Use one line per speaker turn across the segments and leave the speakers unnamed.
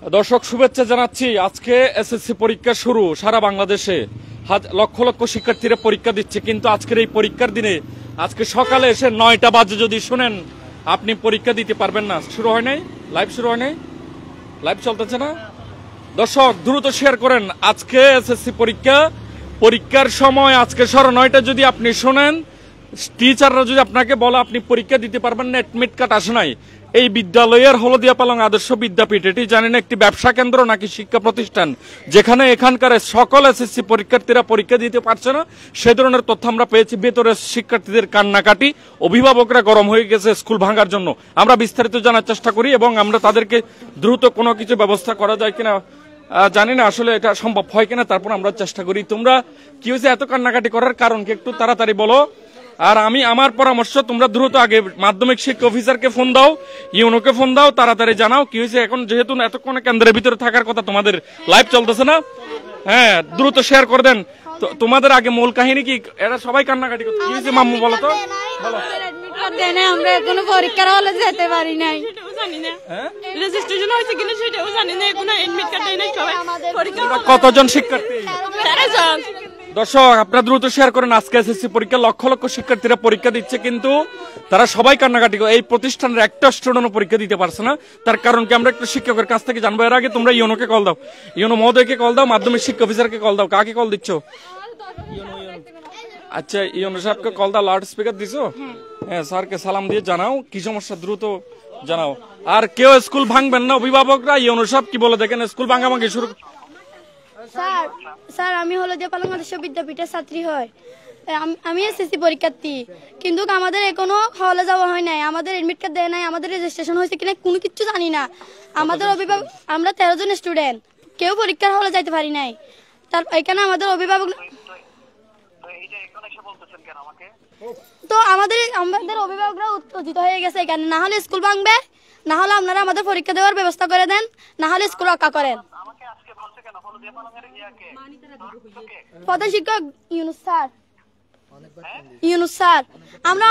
দর্শক শুভেচ্ছা জানাচ্ছি। আজকে এসএসসি পরীক্ষা শুরু সারা বাংলাদেশে, লক্ষ লক্ষ শিক্ষার্থীরা পরীক্ষা দিচ্ছে। কিন্তু আজকের এই পরীক্ষার দিনে আজকে সকালে এসে 9টা বাজে যদি শুনেন আপনি পরীক্ষা দিতে পারবেন না। শুরু হয় নাই, লাইভ শুরু হয় নাই, লাইভ চলতেছে না। দর্শক দ্রুত শেয়ার করেন। আজকে এসএসসি পরীক্ষার সময় আজকে 9:30 যদি আপনি শোনেন, টিচাররা যদি আপনাকে বলে আপনি পরীক্ষা দিতে পারবেন না, এডমিট কার্ড আসে নাই, এই বিদ্যালয়ের হলদিয়া পালং আদর্শ বিদ্যাপীঠ এটি জানি না একটি ব্যবসা কেন্দ্র নাকি শিক্ষা প্রতিষ্ঠান, যেখানে এখানকার সকল এসএসসি পরীক্ষার্থীরা পরীক্ষা দিতে পারছে না, সে ধরনের তথ্য আমরা পেয়েছি। ভেতরে শিক্ষার্থীদের কান্নাকাটি, অভিভাবকরা গরম হয়ে গেছে স্কুল ভাঙার জন্য। আমরা বিস্তারিত জানার চেষ্টা করি এবং আমরা তাদেরকে দ্রুত কোনো কিছু ব্যবস্থা করা যায় কিনা জানি না, আসলে এটা সম্ভব হয় কিনা, তারপর আমরা চেষ্টা করি। তোমরা কি হয়েছে এত কান্নাকাটি করার কারণ কি একটু তাড়াতাড়ি বলো। আর আমার পরামর্শ, তোমরা দ্রুত আগে মাধ্যমিক শিক্ষা অফিসারকে ফোন দাও, ইউনোকে ফোন দাও, তাড়াতাড়ি জানাও কি হয়েছে। এখন যেহেতু এতক্ষণ কেন্দ্রের ভিতরে থাকার কথা, তোমাদের লাইভ চলতেছে না, হ্যাঁ দ্রুত শেয়ার করে দেন। তোমাদের আগে মূল কাহিনী কি? এরা সবাই কান্নাকাটি করতে কি হয়েছে মাম্মু বলো তো, বলো।
আমরা এখনো পরীক্ষার হলে যেতে পারি নাই, রেজিস্ট্রেশন হয়েছে কিনা সেটাও জানি না, এখনো এডমিট কার্ড দেয় নাই সবাই।
কতজন শিক্ষার্থী? দর্শক আপনারা দ্রুত শেয়ার করেন। আজকে এসএসসি পরীক্ষা লক্ষ লক্ষ শিক্ষার্থীরা পরীক্ষা দিচ্ছে, কিন্তু তারা সবাই কান্নাকাটি করে। এই প্রতিষ্ঠানের একটা স্টুডেন্টও পরীক্ষা দিতে পারছে না। তার কারণ কি আমরা একটু শিক্ষকের কাছ থেকে জানবো। এর আগে তোমরা ইউনোকে কল দাও, ইউনো মহোদয়কে কল দাও, মাধ্যমিক শিক্ষা অফিসারকে কল দাও। কাকে কল দিচ্ছ? আচ্ছা ইউনো সাহেবকে কল দাও। লাউড স্পিকার দিছো? হ্যাঁ স্যারকে সালাম দিয়ে জানাও কি সমস্যা, দ্রুত জানাও। আর কেউ স্কুল ভাঙবেন না, অভিভাবকরা ইউনো সাহেব কি বলে দেখেন, স্কুল ভাঙাভাঙি শুরু।
স্যার আমি হলদিয়া পালং আদর্শ বিদ্যাপীঠের ছাত্রী হয়, আমি এসএসসি পরীক্ষার্থী, কিন্তু আমাদের এখনো হলে যাওয়া হয় নাই, আমাদের এডমিট কার্ড দেয় নাই, আমাদের রেজিস্ট্রেশন হয়েছে কিনা কোনো কিছু জানি না। আমাদের অভিভাবক, আমরা 13 জন স্টুডেন্ট, কেউ পরীক্ষার হলে যাইতে পারি নাই। তার এখানে আমাদের অভিভাবক তো আমাদের অভিভাবকরা উত্তেজিত হয়ে গেছে এখানে। না হলে স্কুল ভাঙবে, না হলে আপনারা আমাদের পরীক্ষা দেওয়ার ব্যবস্থা করে দেন, না হলে স্কুল রক্ষা করেন। প্রধান শিক্ষক ইউনুস স্যার আমরা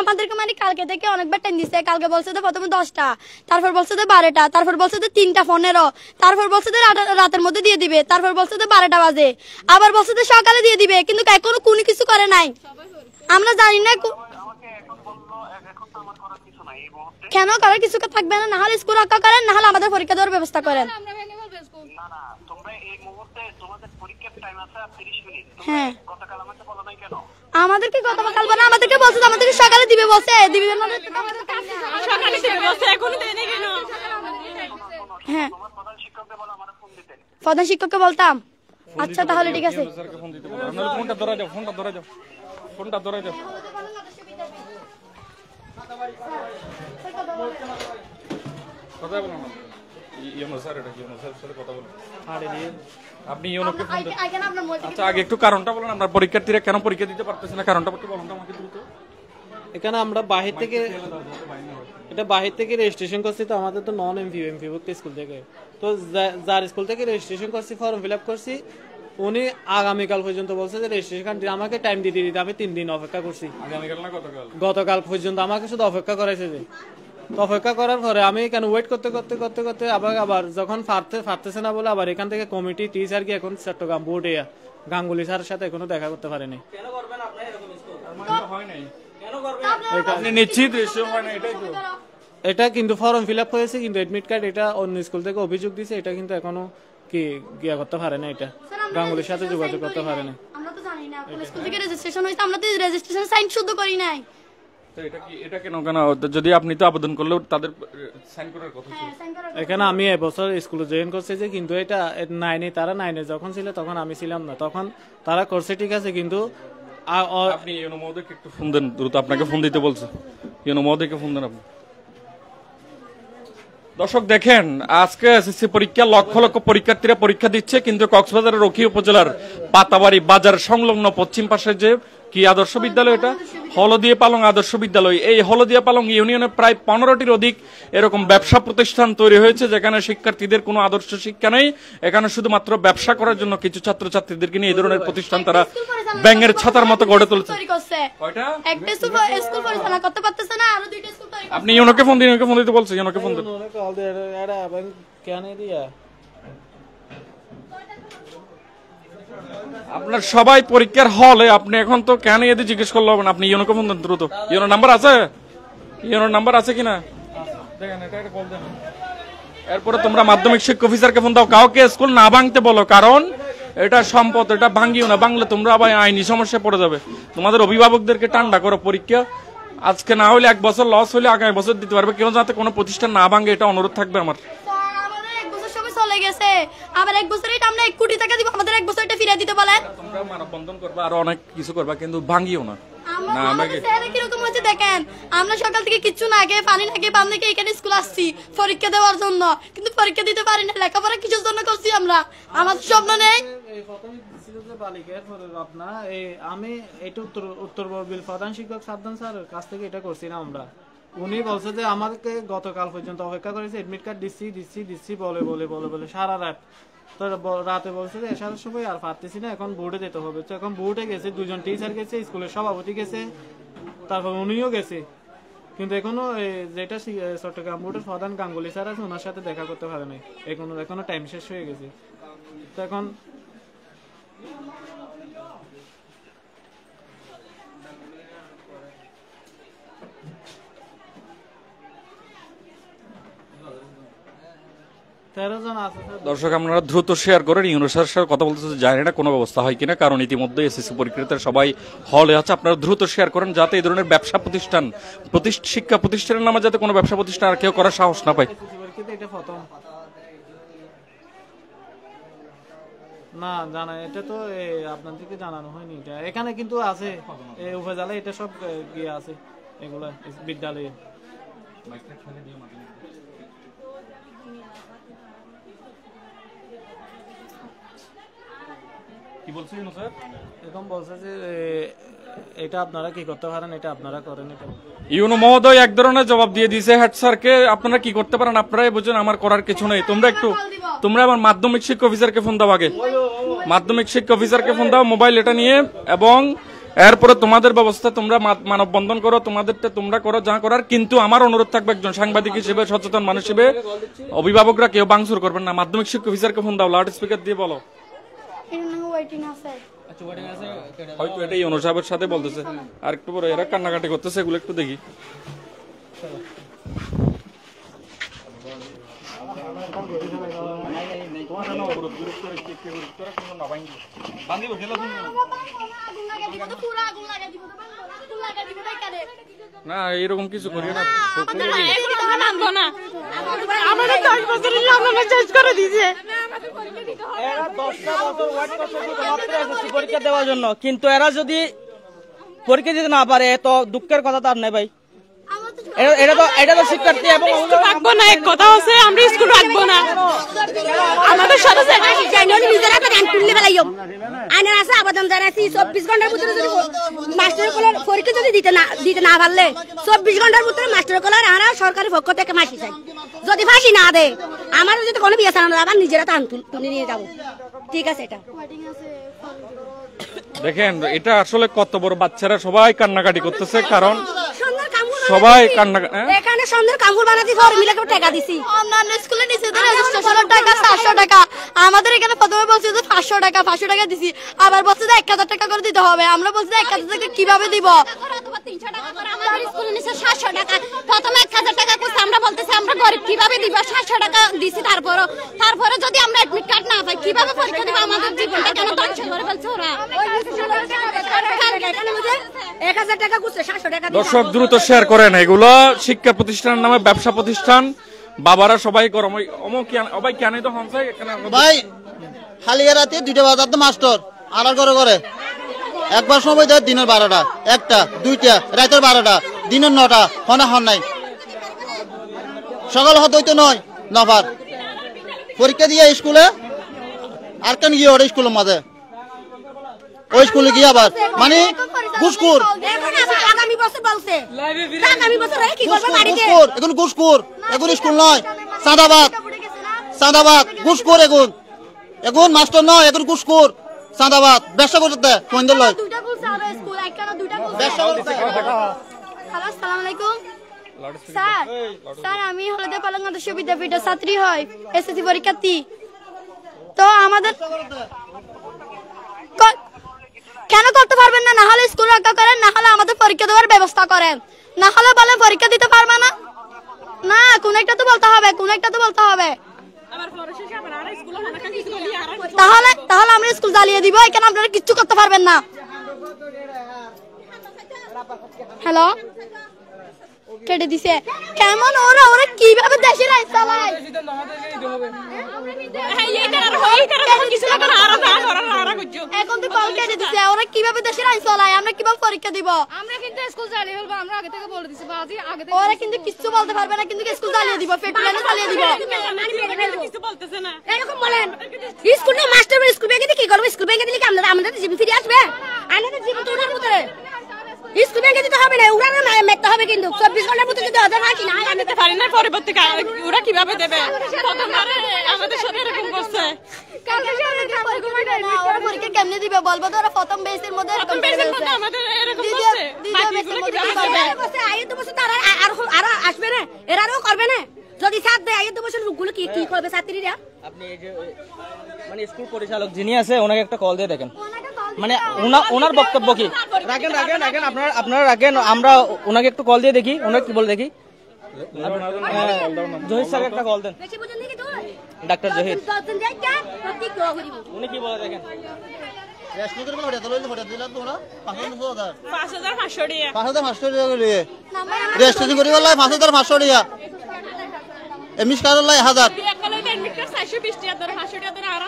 আমাদেরকে মানে কালকে থেকে অনেকবার টাইম দিচ্ছে। কালকে বলছে যে প্রথমে 10টা, তারপর বলছে যে 12টা, তারপর বলছে যে 3:15, তারপর বলছে যে রাতের মধ্যে দিয়ে দিবে, তারপর বলছে যে 12টা বাজে, আবার বলছে যে সকালে দিয়ে দিবে, কিন্তু এখনো কোনো কিছু করে নাই। আমরা জানি না কেন করার কিছু থাকবে না। না হলে স্কুল রক্ষা করেন, না হলে আমাদের পরীক্ষা দেওয়ার ব্যবস্থা করেন। হ্যাঁ আমাদেরকে গতকাল বলে, আমাদেরকে বলছে আমাদেরকে সকালে দিবে, বলছে দিবে হ্যাঁ প্রধান শিক্ষককে বলতাম। আচ্ছা তাহলে ঠিক আছে।
ফোনটা ধরে যাও, ফোনটা ধরে যাও, ফোনটা ধরে যাও। কথা বলো না, ইউনো স্যার এটা ইউনো স্যারের সাথে কথা বলুন। আপনি ইউনোকে ফোন দেন। আচ্ছা আগে একটু কারণটা বলুন, আমরা পরীক্ষার্থীরা কেন পরীক্ষা দিতে পারতেছে না, কারণটা একটু বলুন আমাকে দ্রুত।
এখানে আমরা বাহির থেকে রেজিস্ট্রেশন করছি, তো আমাদের তো নন এমপি ভুক্ত স্কুল থেকে, তো যার স্কুল থেকে রেজিস্ট্রেশন করছি, ফর্ম ফিল আপ করছি, উনি আগামীকাল পর্যন্ত বলছে যে রেজিস্ট্রেশন আমাকে টাইম দিয়ে দিতে। আমি 3 দিন অপেক্ষা করছি, গতকাল পর্যন্ত আমাকে শুধু অপেক্ষা করাইছে। যে অপেক্ষা করার পরে আমি কেন ওয়েট করতে আবার যখন পারতেছে না বলে আবার এখান থেকে কমিটি টিচার কি এখন চট্টগ্রাম বোর্ডে গাঙ্গুলি স্যারের সাথে এখনো দেখা করতে পারেনি। এটা কিন্তু ফর্ম ফিল আপ হয়েছে, কিন্তু এডমিট কার্ড এটা অন্য স্কুল থেকে অভিযোগ দিছে, এটা কিন্তু এখনো কি গিয়া করতে পারে না, এটা গাঙ্গুলির সাথে যোগাযোগ করতে পারে না।
আমরা তো জানি না কোন স্কুল থেকে রেজিস্ট্রেশন হইছে, আমরা তো রেজিস্ট্রেশন সাইন শুদ্ধ করি নাই।
তো এটা কেন যদি আপনি তো আবেদন করলেও তাদের সাইন করার কথা ছিল।
এখানে আমি এবছর স্কুলে জয়েন করছি যে, কিন্তু এটা 9-এ, তারা 9-এ যখন ছিল তখন আমি ছিলাম না, তখন তারা করছে ঠিক আছে, কিন্তু
আপনি ইউনো মহোদয়কে একটু ফোন দেন দ্রুত, আপনাকে ফোন দিতে বলছে, ইউনো মহোদয়কে ফোন দেন আপনি। দর্শক দেখেন আজকে এসএসসি পরীক্ষা লক্ষ লক্ষ পরীক্ষার্থীরা পরীক্ষা দিচ্ছে, কিন্তু কক্সবাজারের রকি উপজেলার পাতাবাড়ি বাজার সংলগ্ন পশ্চিম পাশে যে কি আদর্শ বিদ্যালয়? এটা হলদিয়া পালং আদর্শ বিদ্যালয়। এই হলদিয়া পালং ইউনিয়নে প্রায় 15টির অধিক এরকম ব্যবসা প্রতিষ্ঠান তৈরি হয়েছে, যেখানে শিক্ষার্থীদের কোনো আদর্শ শিক্ষা নেই। এখানে শুধুমাত্র ব্যবসা করার জন্য কিছু ছাত্রছাত্রীদেরকে নিয়ে এই ধরনের প্রতিষ্ঠান তারা ব্যাঙের ছাতার মতো গড়ে তুলছে। আপনি ইউনোকে ফোন দিন, ইউনোকে ফোন দিতে বলছে, ইউনোকে ফোন দিন। আপনার সবাই পরীক্ষার হলে, আপনি এখন তো কেন এদের জিজ্ঞেস করলে হবে না, আপনি ইউনোকে ফোন দেন দ্রুত। ইউনোর নাম্বার আছে? ইউনোর নাম্বার আছে কিনা দেখেন, এটা কল দেন। এরপরে তোমরা মাধ্যমিক শিক্ষা অফিসারকে ফোন দাও, কাউকে স্কুল না ভাঙতে বলো, কারণ এটা সম্পদ, এটা ভাঙিও না। ভাঙলে তোমরা আবার আইনি সমস্যায় পড়ে যাবে। তোমাদের অভিভাবকদেরকে ঠান্ডা করো, পরীক্ষা আজকে না হলে 1 বছর লস হলে আগামী বছর দিতে পারবে, কেউ যাতে কোনো প্রতিষ্ঠান না ভাঙে, এটা অনুরোধ থাকবে আমার।
চলে গেছে, আবার 1 বছরে আমরা 1 কোটি টাকা দিব, আমাদের 1 বছর এটা ফিরিয়ে দিতে বলেন।
তোমরা মানববন্ধন করবা, আরো অনেক কিছু করবা, কিন্তু ভাঙিও না।
না আমাকে কিরকম হচ্ছে দেখেন, আমরা সকাল থেকে কিচ্ছু না খেয়ে, পানি না খেয়ে, পানি খেয়ে এখানে স্কুল আসছি পরীক্ষা দেওয়ার জন্য, কিন্তু পরীক্ষা দিতে পারি না। লেখাপড়া কিসের জন্য করছি আমরা? আমাদের স্বপ্ন নেই।
আমি এটা উত্তর বিল প্রধান শিক্ষক সাদ্দাম স্যারের কাছ থেকে এটা করছি না আমরা। উনি বলছে যে আমাকে গতকাল পর্যন্ত অপেক্ষা করেছে, এডমিট কার্ড দিচ্ছি বলে বলে বলে বলে সারা রাত। তো রাতে বলছে যে এসার সময় আর পারতেছি না, এখন বোর্ডে যেতে হবে। তো এখন বোর্ডে গেছে, 2জন টিচার গেছে, স্কুলের সভাপতি গেছে, তারপর উনিও গেছে, কিন্তু এখনো যেটা চট্টগ্রাম বোর্ডের প্রধান গাঙ্গুলি স্যার আছে, ওনার সাথে দেখা করতে পারে নাই। এখনো টাইম শেষ হয়ে গেছে। তো এখন
দর্শক আপনারা দ্রুত শেয়ার করেন। ইউনুসের সাথে কথা বলতে জানি না কোনো ব্যবস্থা হয় কিনা, কারণ ইতিমধ্যে এসএসসি পরীক্ষার্থীরা সবাই হলে আছে। আপনারা দ্রুত শেয়ার করেন যাতে এই ধরনের ব্যবসা প্রতিষ্ঠান, শিক্ষা প্রতিষ্ঠানের নামে যাতে কোনো ব্যবসা প্রতিষ্ঠান আর কেউ করার সাহস না পায়।
না জানা, এটা তো আপনাদেরকে জানানো হয়নি। এটা এখানে কিন্তু আছে, উপজেলায় এটা সব গিয়ে আছে এগুলা বিদ্যালয়ে।
কি বলছেন স্যার?
এরকম বলছে যে এটা আপনারা কি করতে পারেন, এটা আপনারা করেন। এটা
ইউনো মহোদয় এক ধরনের জবাব দিয়ে দিয়েছে হেড স্যারকে, আপনারা কি করতে পারেন আপনারাই বুঝুন, আমার করার কিছু নেই। তোমরা আমার মাধ্যমিক শিক্ষা অফিসারকে ফোন দাও, আগে মাধ্যমিক শিক্ষা অফিসারকে ফোন দাও মোবাইল এটা নিয়ে, এবং এরপরে তোমাদের ব্যবস্থা তোমরা মানববন্ধন করো, তোমাদেরটা তোমরা করো যা করার। কিন্তু আমার অনুরোধ থাকবে একজন সাংবাদিক হিসেবে, সচেতন মানুষ হিসেবে, অভিভাবকরা কেউ ভাঙচুর করবেন না। মাধ্যমিক শিক্ষা অফিসারকে ফোন দাও, লাউড স্পিকার দিয়ে বলো। হয়তো এটাই ইউনো সাহেবের সাথে বলতেছে, আর একটু পরে এরা কান্নাকাটি করতেছে, এগুলো একটু দেখি। না এরকম কিছু করি না,
পরীক্ষা দেওয়ার জন্য, কিন্তু এরা যদি পরীক্ষা দিতে না পারে তো দুঃখের কথা তার নেই ভাই। এটা তো শিক্ষার্থী এবং
রাখবো না, এক কথা হচ্ছে আমরা স্কুল রাখবো না। আমাদের সাথে
আইনের আছে আবেদন জানাইছি, 24 ঘন্টার ভিতরে যদি মাস্টারের কলার পরীক্ষা যদি দিতে না পারলে 24 ঘন্টার ভিতরে মাস্টারের কলার আমরা সরকারি পক্ষ থেকে ফাঁসি চাই। যদি ফাঁসি না দেয় আমার যদি কোনো বিয়ে চালানো আবার নিজেরা টান তুলে নিয়ে যাবো। ঠিক আছে, এটা
দেখেন এটা আসলে কত বড়, বাচ্চারা সবাই কান্নাকাটি করতেছে, কারণ সবাই
এখানে সুন্দর কাঙ্গুর বানাতে ফর্মুলা করে টাকা দিছি। অন্যান্য স্কুলে নিচে তো রেজিস্ট্রেশনের টাকা 700 টাকা, আমাদের এখানে প্রথমে বলছে যে 500 টাকা দিছি, আবার বলছে যে 1000 টাকা করে দিতে হবে। আমরা বলছি 1000 টাকা কিভাবে দিব?
অথবা 300 টাকা করে আমাদের স্কুলে নিচে 700 টাকা, প্রথমে 1000 টাকা করছে, আমরা বলতেছি আমরা গরিব কিভাবে দিব? 700 টাকা দিছি, তারপরে যদি আমরা অ্যাডমিট কার্ড না পাই কিভাবে পরীক্ষা দিব? আমাদের জীবনটা কেন ধ্বংস করে ফেলছে ওরা?
1000 টাকা করছে, 700 টাকা।
দর্শক দ্রুত শেয়ার করেন, এগুলো শিক্ষা প্রতিষ্ঠানের নামে ব্যবসা প্রতিষ্ঠান, বাবারা সবাই গরম ভাই কেন তো হনসাই
ভাই হালিয়া রাতে 2টা বাজার তো মাস্টার আড়াল করে একবার সময় দেয় দিনের 12টা, 1টা 2টা, রাতের 12টা, দিনের 9টা, হন নাই সকাল হয়তো নয় নফার পরীক্ষা দিয়ে স্কুলে আর কেন গিয়ে ওর স্কুলের মাঝে ওই স্কুলে গিয়ে আবার মানে ঘুষখোর
আগামী বছর বলছে আগামী বছর কি করবে বাড়িতে
ঘুষখোর এখন ঘুষখোর এখন স্কুল নয় চাঁদাবাদ ঘুষখোর এখন মাস্টার নয় এখন ঘুষখোর চাঁদাবাদ ব্যবসা করতে কোনদের লয়
দুইটা বলছে আর স্কুল একখানা দুইটা বলছে
ব্যবসা করতে
হ্যালো আসসালামু আলাইকুম স্যার আমি হলদে পালং আদর্শ বিদ্যাপীঠের ছাত্রী হয় এসএসসি পরীক্ষার্থী তো আমাদের কেন করতে পারবেন না? না হলে স্কুল রক্ষা করেন, না হলে আমাদের পরীক্ষা দেওয়ার ব্যবস্থা করেন, না হলে বলেন পরীক্ষা দিতে পারবে না। না কোন একটা তো বলতে হবে, কোন একটা তো বলতে হবে। তাহলে আমরা স্কুল জ্বালিয়ে দিব, এখানে আপনারা কিচ্ছু করতে পারবেন না। হ্যালো কেটে দিছে কেমন ওরা ওরা কিভাবে দেশের আইন চালায় এখন তো কল কেটে দিছে ওরা কিভাবে দেশের আইন চালায় আমরা কিভাবে পরীক্ষা দিব
আমরা কিন্তু স্কুল জ্বালিয়ে ফেলবো আমরা আগে থেকে বলে দিছি বাজি আগে থেকে
ওরা কিন্তু কিচ্ছু বলতে পারবে না কিন্তু স্কুল জ্বালিয়ে দিব পেট্রোলে জ্বালিয়ে দিব
কিছু বলতেছে না
এরকম বলেন স্কুল না মাস্টার স্কুল ব্যাগে কি করবে স্কুল ব্যাগে দিলে কি আমাদের জীবন ফিরে আসবে আমাদের জীবন তো ওনার মধ্যে স্কুল ব্যাগে দিতে হবে না ওরা না মেতে হবে কিন্তু 24 ঘন্টার মধ্যে যদি ওদের না কি না
আনতে পারি না পরবর্তী ওরা কিভাবে দেবে প্রথমবারে আমাদের সাথে এরকম করছে
কালকে ওরা পরীক্ষা কেমনে দিবে বলবো তো ওরা প্রথম বেসের মধ্যে এরকম
আমাদের এরকম করছে
দ্বিতীয় বেসের আইয়ে তো বসে তারা আর আসবে না এরাও করবে না যদি সাথ দেয় আইয়ে তো বসে লোকগুলো কি কি করবে ছাত্রীরা
আপনি এই যে মানে স্কুল পরিচালক যিনি আছে ওনাকে একটা কল দিয়ে দেখেন মানে ওনার বক্তব্য কি রাখেন আপনারা রাখেন আমরা ওনাকে একটু কল দিয়ে দেখি ওনাকে কি বলে দেখি জহির স্যার একটা কল দেন
বেশি বুঝেন নাকি তুই
ডাক্তার জহির
প্রতি গ্রহ করিব
উনি কি বলে দেখেন
রেস্টুরেন্টের মধ্যে হোটেল দিলাম তোমরা 5500
5500 টাকা
5500 টাকা করে রেস্টুরেন্ট করি বললাই 5500 টাকা এমনি কারণ লাই 1000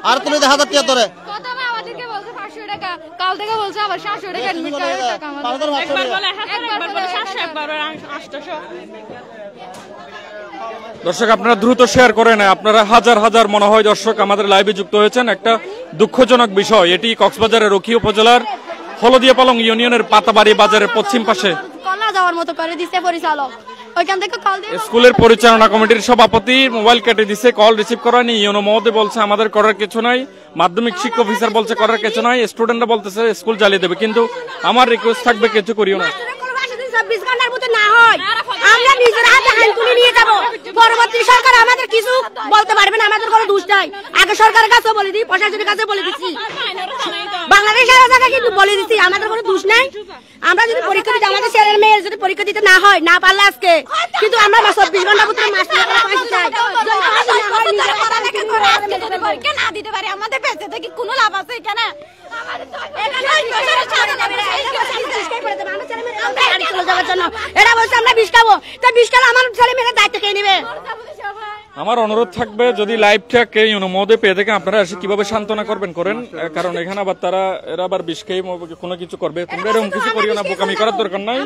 আর তুই 1000 টাকা ধরে
প্রথমে আমাদেরকে বলছে 500 টাকা কাল থেকে বলছে আবার 700 টাকা এডমিট কার্ডের টাকা আমাদের একবার বলে 700 একবার বলে 800
দর্শক আপনারা দ্রুত শেয়ার করেন, আপনারা হাজার হাজার মনে হয় দর্শক আমাদের লাইভে যুক্ত হয়েছেন। একটা দুঃখজনক বিষয়, এটি কক্সবাজারের রকি উপজেলার হলদিয়া পালং ইউনিয়নের পাতাবাড়ি বাজারের পশ্চিম পাশে
কলা যাওয়ার মতো করে দিছে পরিচালক ওইখান থেকে কল দিয়ে
স্কুলের পরিচালনা কমিটির সভাপতি মোবাইল কেটে দিছে, কল রিসিভ করেনি। ইউনো মহোদয় বলছে আমাদের করার কিছু নাই, মাধ্যমিক শিক্ষা অফিসার বলছে করার কিছু নাই, স্টুডেন্টরা বলতেছে স্কুল জ্বালিয়ে দেবে। কিন্তু আমার রিকোয়েস্ট থাকবে কিছু করিও না।
24 ঘন্টার মধ্যে না হয় আমরা নিজের হাতে হাল তুলে নিয়ে যাব। পরবর্তী সরকার আমাদের কিছু বলতে পারবে না, আমাদের কোনো দোষ নাই। আগে সরকারের কাছে বলে দিই, প্রশাসনের কাছে বলে দিচ্ছি, বাংলাদেশের জায়গা কিন্তু বলে দিচ্ছি আমাদের কোনো দোষ নাই। আমরা যদি পরীক্ষা দিতে আমাদের ছেলের মেয়ের যদি পরীক্ষা দিতে না হয় না পারলে আজকে কিন্তু আমরা 24 ঘন্টার মধ্যে মাস্টার
পরীক্ষা না দিতে পারি আমাদের বেঁচে থেকে কোনো লাভ আছে এখানে
এরা বলছে আমরা বিষ খাবো, তো বিষ খেলে আমার ছেলে মেয়ের দায়িত্ব কে নেবে?
আমার অনুরোধ থাকবে যদি লাইভটা কে মহোদয় পেয়ে থেকে আপনারা এসে কিভাবে সান্ত্বনা করবেন করেন, কারণ এখানে আবার এরা আবার বিষ খেয়ে কোনো কিছু করবে। তোমরা এরকম কিছু করিও না, বোকামি করার দরকার নাই।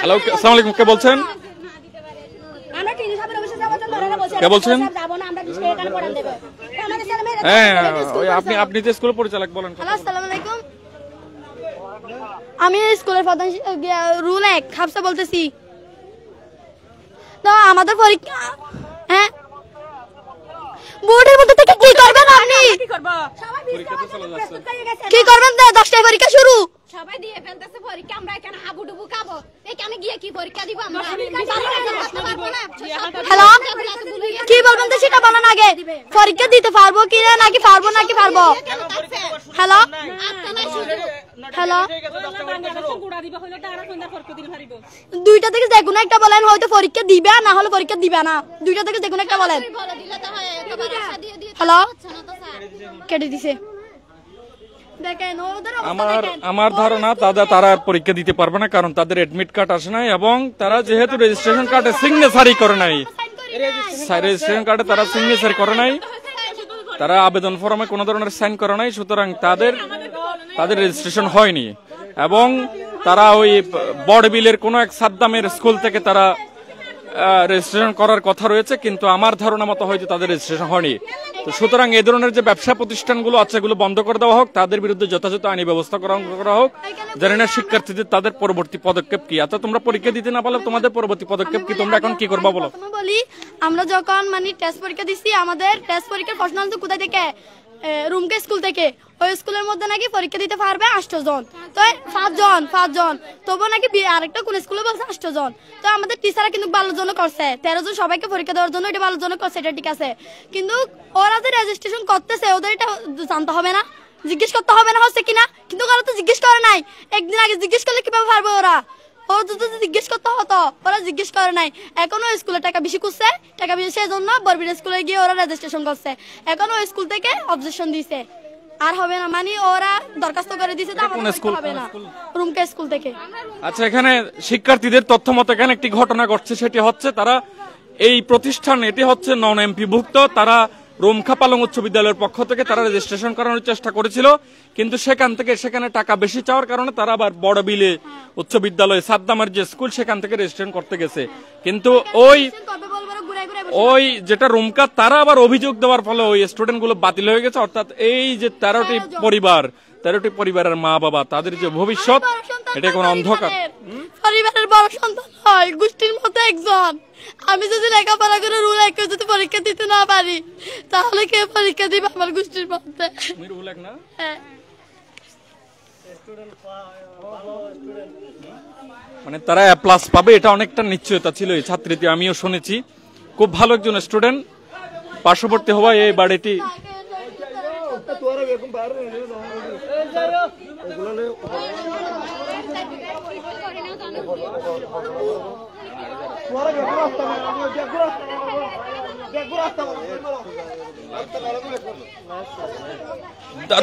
হ্যালো আসসালামু আলাইকুম, কে বলছেন? কে বলছেন? হ্যাঁ আপনি যে স্কুলের পরিচালক বলেন।
আসসালামু আলাইকুম, আমি স্কুলের প্রধান রুল 1 হাফসা বলতেছি। তো আমাদের পরীক্ষা হ্যাঁ বোর্ডের মধ্যে থেকে কি করবেন আপনি? কি করবেন? 10টায় পরীক্ষা শুরু,
সবাই দিয়ে ফেলতেছে পরীক্ষা, আমরা এখানে হাবুডুবু খাবো, এখানে গিয়ে কি পরীক্ষা দিব আমরা?
হ্যালো কি বলবেন তো সেটা বলেন আগে। পরীক্ষা দিতে পারবো কি না নাকি পারবো নাকি পারবো? হ্যালো হ্যালো দুইটা থেকে যে কোনো একটা বলেন, হয়তো পরীক্ষা দিবে না হলে পরীক্ষা দিবে না, দুইটা থেকে যে কোনো একটা বলেন। হ্যালো কেটে দিছে দেখেন ওদের
আমার ধারণা তারা পরীক্ষা দিতে পারবে না, কারণ তাদের এডমিট কার্ড আসে নাই এবং তারা যেহেতু রেজিস্ট্রেশন কার্ডে সিগনেচারই করে নাই, রেজিস্ট্রেশন কার্ডে তারা সিগনেচার করে নাই, তারা আবেদন ফর্মে কোনো ধরনের সাইন করে নাই, সুতরাং তাদের রেজিস্ট্রেশন হয়নি এবং তারা ওই বড় বিলের কোনো এক সাদ্দামের স্কুল থেকে তারা রেজিস্ট্রেশন করার কথা রয়েছে, কিন্তু আমার ধারণা মতো হয়তো তাদের রেজিস্ট্রেশন হয়নি। তো সুতরাং এই ধরনের যে ব্যবসা প্রতিষ্ঠানগুলো আছে এগুলো বন্ধ করে দেওয়া হোক, তাদের বিরুদ্ধে যথাযথ আইনি ব্যবস্থা করা হোক। জানি না শিক্ষার্থীদের তাদের পরবর্তী পদক্ষেপ কি। আচ্ছা, তোমরা পরীক্ষা দিতে না পারলে তোমাদের পরবর্তী পদক্ষেপ কি? তোমরা এখন কি করবা বলো?
বলি, আমরা যখন মানে টেস্ট পরীক্ষা দিচ্ছি, আমাদের টেস্ট পরীক্ষার প্রশ্ন আনছে কোথায় থেকে? রুমকে স্কুল থেকে। ওই স্কুলের মধ্যে নাকি পরীক্ষা দিতে পারবে 8 জন, তো 5 জন, তবু নাকি আরেকটা কোন স্কুলে বলছে 8 জন। তো আমাদের টিচাররা কিন্তু ভালোর জন্য করছে, 13 জন সবাইকে পরীক্ষা দেওয়ার জন্য, এটা ভালোর জন্য করছে, এটা ঠিক আছে। কিন্তু ওরা যে রেজিস্ট্রেশন করতেছে ওদের এটা জানতে হবে না, জিজ্ঞেস করতে হবে না হচ্ছে কিনা? কিন্তু ওরা তো জিজ্ঞেস করে নাই। একদিন আগে জিজ্ঞেস করলে কিভাবে পারবে ওরা? ও যদি জিজ্ঞেস করতে হতো, ওরা জিজ্ঞেস করে নাই। এখনো স্কুলে টাকা বেশি করছে, টাকা বেশি সেই জন্য বরবির স্কুলে গিয়ে ওরা রেজিস্ট্রেশন করছে। এখনো স্কুল থেকে অবজেকশন দিছে, আর হবে না, মানে ওরা দরখাস্ত করে দিছে, হবে না। রুমকে স্কুল থেকে।
আচ্ছা, এখানে শিক্ষার্থীদের তথ্য মতো এখানে একটি ঘটনা ঘটছে, সেটি হচ্ছে তারা এই প্রতিষ্ঠান, এটি হচ্ছে নন এমপি ভুক্ত, তারা রুমখা পালং উচ্চ বিদ্যালয়ের পক্ষ থেকে তারা রেজিস্ট্রেশন করানোর চেষ্টা করেছিল, কিন্তু সেখানে টাকা বেশি চাওয়ার কারণে তারা আবার বড় বিলে উচ্চ বিদ্যালয় সাদ্দামের যে স্কুল সেখান থেকে রেজিস্ট্রেশন করতে গেছে। কিন্তু ওই যেটা রুমকা, তারা আবার অভিযোগ দেওয়ার ফলে ওই স্টুডেন্ট গুলো বাতিল হয়ে গেছে। অর্থাৎ এই যে 13টি পরিবারের মা বাবা, তাদের যে ভবিষ্যৎ, এটা কোন অন্ধকার।
পরিবারের বড় সন্তান হয়, গোষ্ঠীর মতো একজন। আমি যদি লেখাপড়া করে রুল কেউ যদি পরীক্ষা দিতে না পারি, তাহলে কে পরীক্ষা দিবে আমার গোষ্ঠীর মধ্যে?
মানে তারা A+ পাবে, এটা অনেকটা নিশ্চয়তা ছিল এই ছাত্রীতে। আমিও শুনেছি খুব ভালো একজন স্টুডেন্ট, পার্শ্ববর্তী হওয়ায় এই বাড়িটি।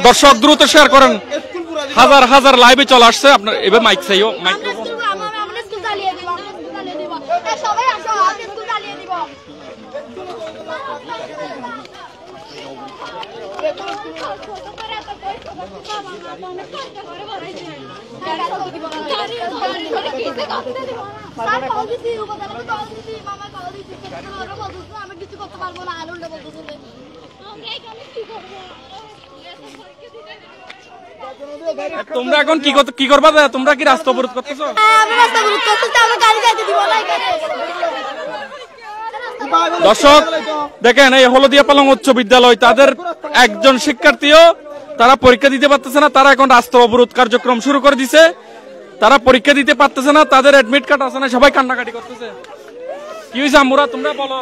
দর্শক দ্রুত শেয়ার করেন, হাজার হাজার লাইভে চলে আসছে। আপনার এবার মাইক চাইও, মাইক্রোফোন। তোমরা এখন কি করবা? তোমরা কি রাস্তা অবরোধ করতেছো? দর্শক দেখেন, এই হলদিয়া পালং উচ্চ বিদ্যালয়, তাদের একজন শিক্ষার্থীও তারা পরীক্ষা দিতে পারতেছে না, তারা এখন রাস্তা অবরোধ কার্যক্রম শুরু করে দিছে। তারা পরীক্ষা দিতে পারতেছে না, তাদের অ্যাডমিট কার্ড আছে না, সবাই কান্নাকাটি করতেছে। কি হয়েছে আম্মুরা, তোমরা বলো।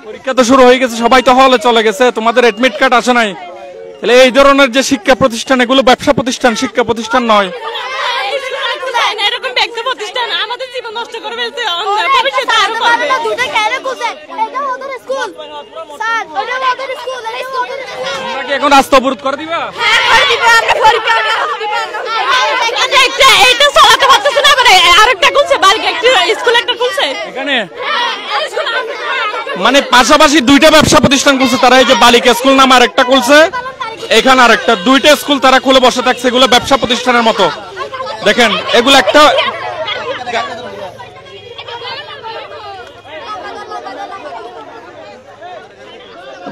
পরীক্ষা তো শুরু হয়ে গেছে, সবাই তো হলে চলে গেছে, তোমাদের অ্যাডমিট কার্ড আসে নাই। তাহলে এই ধরনের যে শিক্ষা প্রতিষ্ঠান, এগুলো ব্যবসা প্রতিষ্ঠান, শিক্ষা প্রতিষ্ঠান নয়। এখন রাস্তা অবরোধ করে দিবা? এখানে মানে পাশাপাশি 2টা ব্যবসা প্রতিষ্ঠান খুলছে তারা, এই যে বালিকা স্কুল নামে আরেকটা খুলছে, এখানে আরেকটা, 2টা স্কুল তারা খুলে বসে থাকছে। এগুলো ব্যবসা প্রতিষ্ঠানের মতো। দেখেন এগুলো একটা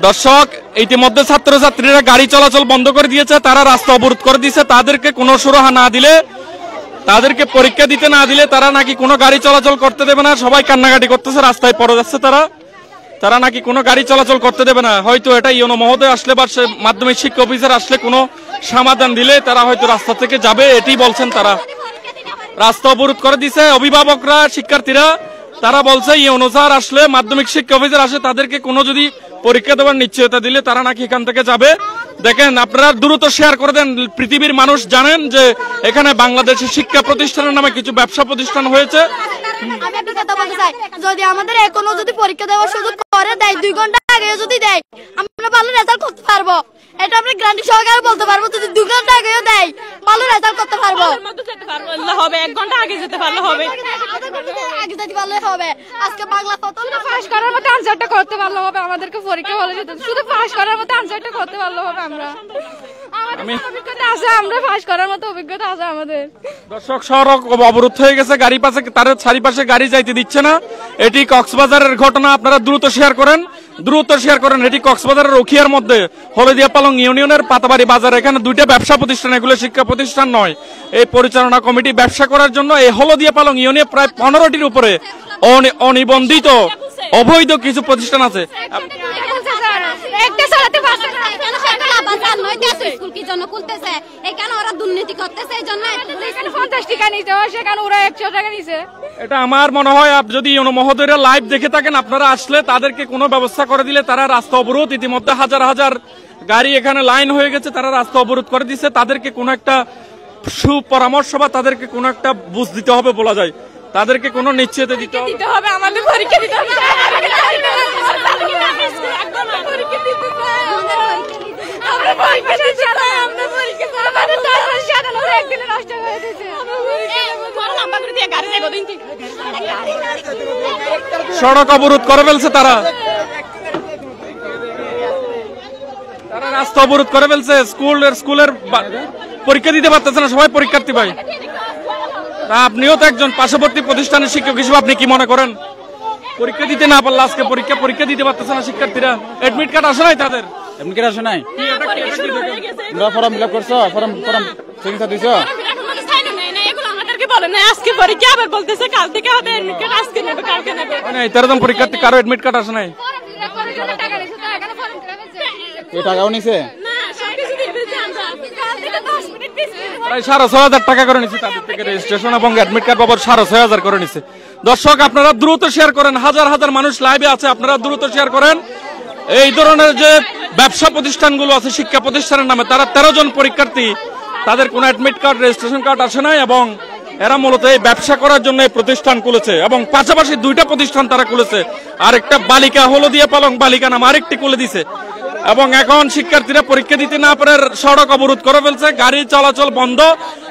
দর্শক, ইতিমধ্যে ছাত্রছাত্রীরা গাড়ি চলাচল বন্ধ করে দিয়েছে, তারা রাস্তা অবরোধ করে দিয়েছে। তাদেরকে কোনো সুরাহা না দিলে, তাদেরকে পরীক্ষা দিতে না দিলে তারা নাকি কোনো গাড়ি চলাচল করতে দেবে না। সবাই কান্নাকাটি করতেছে, রাস্তায় পড়ে যাচ্ছে তারা নাকি কোনো গাড়ি চলাচল করতে দেবে না। হয়তো এটা ইউনো মহোদয় আসলে বা মাধ্যমিক শিক্ষা অফিসার আসলে কোনো সমাধান দিলে তারা হয়তো রাস্তা থেকে যাবে, এটি বলছেন তারা। রাস্তা অবরোধ করে দিছে অভিভাবকরা, শিক্ষার্থীরা। তারা বলছে ইউনো স্যার আসলে, মাধ্যমিক শিক্ষা অফিসার আসলে তাদেরকে কোনো যদি পরীক্ষা দেওয়ার নিশ্চয়তা দিলে তারা নাকি এখান থেকে যাবে। দেখেন, আপনারা দ্রুত শেয়ার করে দেন, পৃথিবীর মানুষ জানেন যে এখানে বাংলাদেশের শিক্ষা প্রতিষ্ঠানের নামে কিছু ব্যবসা প্রতিষ্ঠান হয়েছে।
আমি একটা কথা বলতে চাই, যদি আমাদের এখনো যদি পরীক্ষা দেওয়ার সুযোগ করে দেয়, 2 ঘন্টা আগে যদি দেয়, আমরা ভালো রেজাল্ট করতে পারবো। এটা আমরা গ্যারান্টি সহকারে বলতে পারবো। যদি 2 ঘন্টা আগেও দেয়, ভালো রেজাল্ট করতে পারবো।
1 ঘন্টা আগে যেতে পারলে হবে,
আগে যেতে পারলে হবে। আজকে বাংলা প্রথম
পাস করার মতো আনসারটা করতে পারলে হবে। আমাদেরকে পরীক্ষা ভালো যেতে, শুধু পাস করার মতো আনসারটা করতে পারলে হবে। আমরা
অভিজ্ঞতা আছে, আমরা পাস করার মতো অভিজ্ঞতা আছে আমাদের।
দর্শক, সড়ক অবরোধ হয়ে গেছে, গাড়ি পাশে তার চারিপাশে গাড়ি যাইতে দিচ্ছে না। এটি কক্সবাজারের ঘটনা, আপনারা দ্রুত শেয়ার করেন, দ্রুত শেয়ার করেন। এটি কক্সবাজারের রখিয়ার মধ্যে হলদিয়া পালং ইউনিয়নের পাতাবাড়ি বাজার। এখানে দুইটা ব্যবসা প্রতিষ্ঠান, এগুলো শিক্ষা প্রতিষ্ঠান নয়। এই পরিচালনা কমিটি ব্যবসা করার জন্য এই হলদিয়া পালং ইউনিয়নে প্রায় 15টির উপরে অনিবন্ধিত অবৈধ কিছু প্রতিষ্ঠান আছে।
একটা চালাতে পারছে না, এখানে সরকার বাজার নয়তে আছে স্কুল কি জন্য খুলতেছে, এখানে ওরা দুর্নীতি করতেছে, এই জন্য এখানে 50 টাকা নিতে হয়, সেখানে ওরা 100 টাকা নিছে।
এটা আমার মনে হয় যদি মহোদয়রা লাইভ দেখে থাকেন, আপনারা আসলে তাদেরকে কোনো ব্যবস্থা করে দিলে, তারা রাস্তা অবরোধ, ইতিমধ্যে হাজার হাজার গাড়ি এখানে লাইন হয়ে গেছে, তারা রাস্তা অবরোধ করে দিচ্ছে। তাদেরকে কোনো একটা সুপরামর্শ বা তাদেরকে কোনো একটা বুঝ দিতে হবে বলা যায়, তাদেরকে কোনো নিশ্চিত দিতে
হবে, আমাদের পরীক্ষা দিতে হবে।
সড়ক অবরোধ করে ফেলছে তারা রাস্তা অবরোধ করে ফেলছে। স্কুলের পরীক্ষা দিতে পারতেছে না সবাই পরীক্ষার্থী ভাই। আপনিও তো একজন পার্শ্ববর্তী প্রতিষ্ঠানের শিক্ষক হিসেবে আপনি কি মনে করেন? পরীক্ষা দিতে না পারলে আজকে পরীক্ষা দিতে পারতেছে না শিক্ষার্থীরা। এডমিট কার্ড আসে নাই তাদের,
এমনি কেন আসে নাই? তোমরা ফর্ম ফিল আপ করছো? ফর্ম সিগনেচার দিছো?
আজকে পরীক্ষা আবার বলতেছে কাল থেকে হবে, এডমিট কার্ড আজকে নেবে কালকে নেবে।
তেরোজন পরীক্ষার্থী কারো এডমিট কার্ড আসে নাই।
এই টাকাও নিছে?
প্রায় 6,500 টাকা করে নিচ্ছে তাদের থেকে রেজিস্ট্রেশন এবং এডমিট কার্ড বাবদ 6,500 করে নিচ্ছে। দর্শক, আপনারা দ্রুত শেয়ার করেন, হাজার হাজার মানুষ লাইভে আছে, আপনারা দ্রুত শেয়ার করেন। এই ধরনের যে ব্যবসা প্রতিষ্ঠানগুলো আছে শিক্ষা প্রতিষ্ঠানের নামে, তারা 13 জন পরীক্ষার্থী, তাদের কোনো অ্যাডমিট কার্ড রেজিস্ট্রেশন কার্ড আসে নাই এবং এরা মূলত এই ব্যবসা করার জন্য এই প্রতিষ্ঠান খুলেছে এবং পাশাপাশি 2টা প্রতিষ্ঠান তারা খুলেছে। আরেকটা বালিকা হলদিয়া পালং বালিকা নাম আরেকটি খুলে দিছে এবং এখন শিক্ষার্থীরা পরীক্ষা দিতে না পারে সড়ক অবরোধ করে ফেলছে, গাড়ি চলাচল বন্ধ।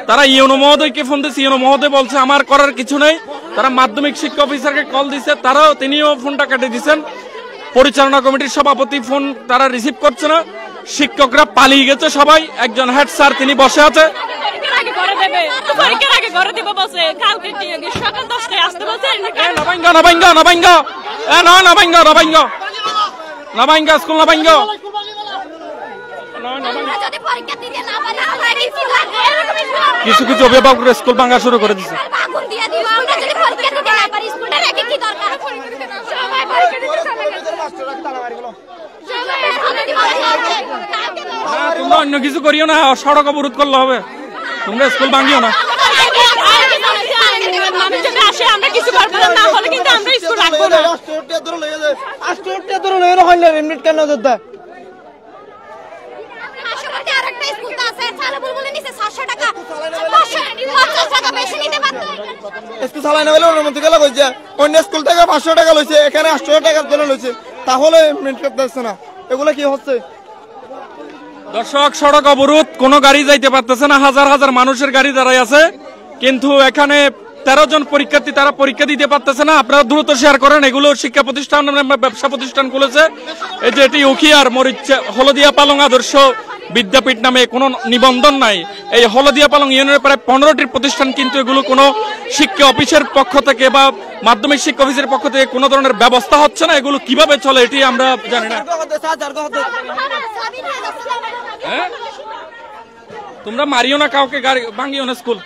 তারা ইউনো মহোদয়কে ফোন দিচ্ছে, ইউনো মহোদয় বলছে আমার করার কিছু নেই। তারা মাধ্যমিক শিক্ষা অফিসারকে কল দিচ্ছে, তিনিও ফোনটা কেটে দিচ্ছেন। পরিচালনা কমিটির সভাপতি ফোন তারা রিসিভ করছে না। শিক্ষকরা পালিয়ে গেছে সবাই। একজন হেড স্যার তিনি বসে আছে। কিছু কিছু অভিভাবকরা স্কুল ভাঙা শুরু করে দিচ্ছে। তোমরা অন্য কিছু করিও না, সড়ক অবরোধ করলে হবে, তোমরা স্কুল ভাঙিও না।
স্কুল চালাই না বলে অনুমতি গেলে কইছে অন্য স্কুল থেকে 500 টাকা লইছে, এখানে 800 টাকার জন্য লইছে, তাহলে মেনটেন করতেছে না। এগুলো কি হচ্ছে?
দর্শক, সড়ক অবরোধ, কোনো গাড়ি যাইতে পারতেছে না, হাজার হাজার মানুষের গাড়ি দাঁড়াই আছে, কিন্তু এখানে 13 জন পরীক্ষার্থী তারা পরীক্ষা দিতে পারতেছে না। আপনারা দ্রুত শেয়ার করেন। এগুলো শিক্ষা প্রতিষ্ঠান, ব্যবসা প্রতিষ্ঠান খুলেছে। এই যে এটি উখিয়ার মরিচা হলদিয়া পালং আদর্শ বিদ্যাপীঠ নামে কোনো নিবন্ধন নাই। এই হলদিয়া পালং ইউনিয়নের প্রায় 15টির প্রতিষ্ঠান, কিন্তু এগুলো কোনো শিক্ষা অফিসের পক্ষ থেকে বা মাধ্যমিক শিক্ষা অফিসের পক্ষ থেকে কোনো ধরনের ব্যবস্থা হচ্ছে না। এগুলো কিভাবে চলে এটি আমরা জানি না। তোমরা মারিও না কাউকে, গাড়ি ভাঙিও না স্কুল।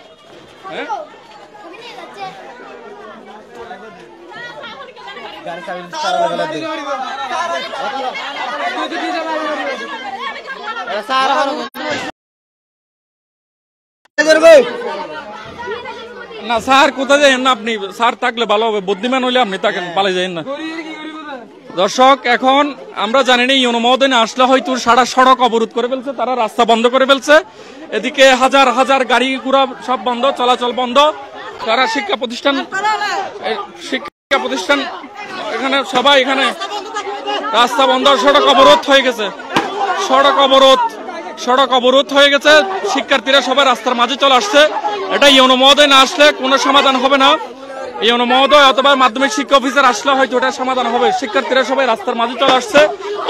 না স্যার, কোথায় যাই না আপনি? স্যার থাকলে ভালো হবে, বুদ্ধিমান হইলে আপনি থাকেন, পালাই যাই না। দর্শক, এখন আমরা জানি না ইউনো মহোদয় না আসলে হয়তো সারা সড়ক অবরোধ করে ফেলছে, তারা রাস্তা বন্ধ করে ফেলছে। এদিকে হাজার হাজার গাড়ি ঘোড়া সব বন্ধ, চলাচল বন্ধ। তারা শিক্ষা প্রতিষ্ঠান এখানে সবাই, এখানে রাস্তা বন্ধ, সড়ক অবরোধ হয়ে গেছে, সড়ক অবরোধ হয়ে গেছে। শিক্ষার্থীরা সবাই রাস্তার মাঝে চলে আসছে। এটা ইউনো মহোদয় না আসলে কোনো সমাধান হবে না। ইউনো মহোদয় অথবা মাধ্যমিক শিক্ষা অফিসার আসলে হয়তো এটা সমাধান হবে। শিক্ষার্থীরা সবাই রাস্তার মাঝে চলে আসছে,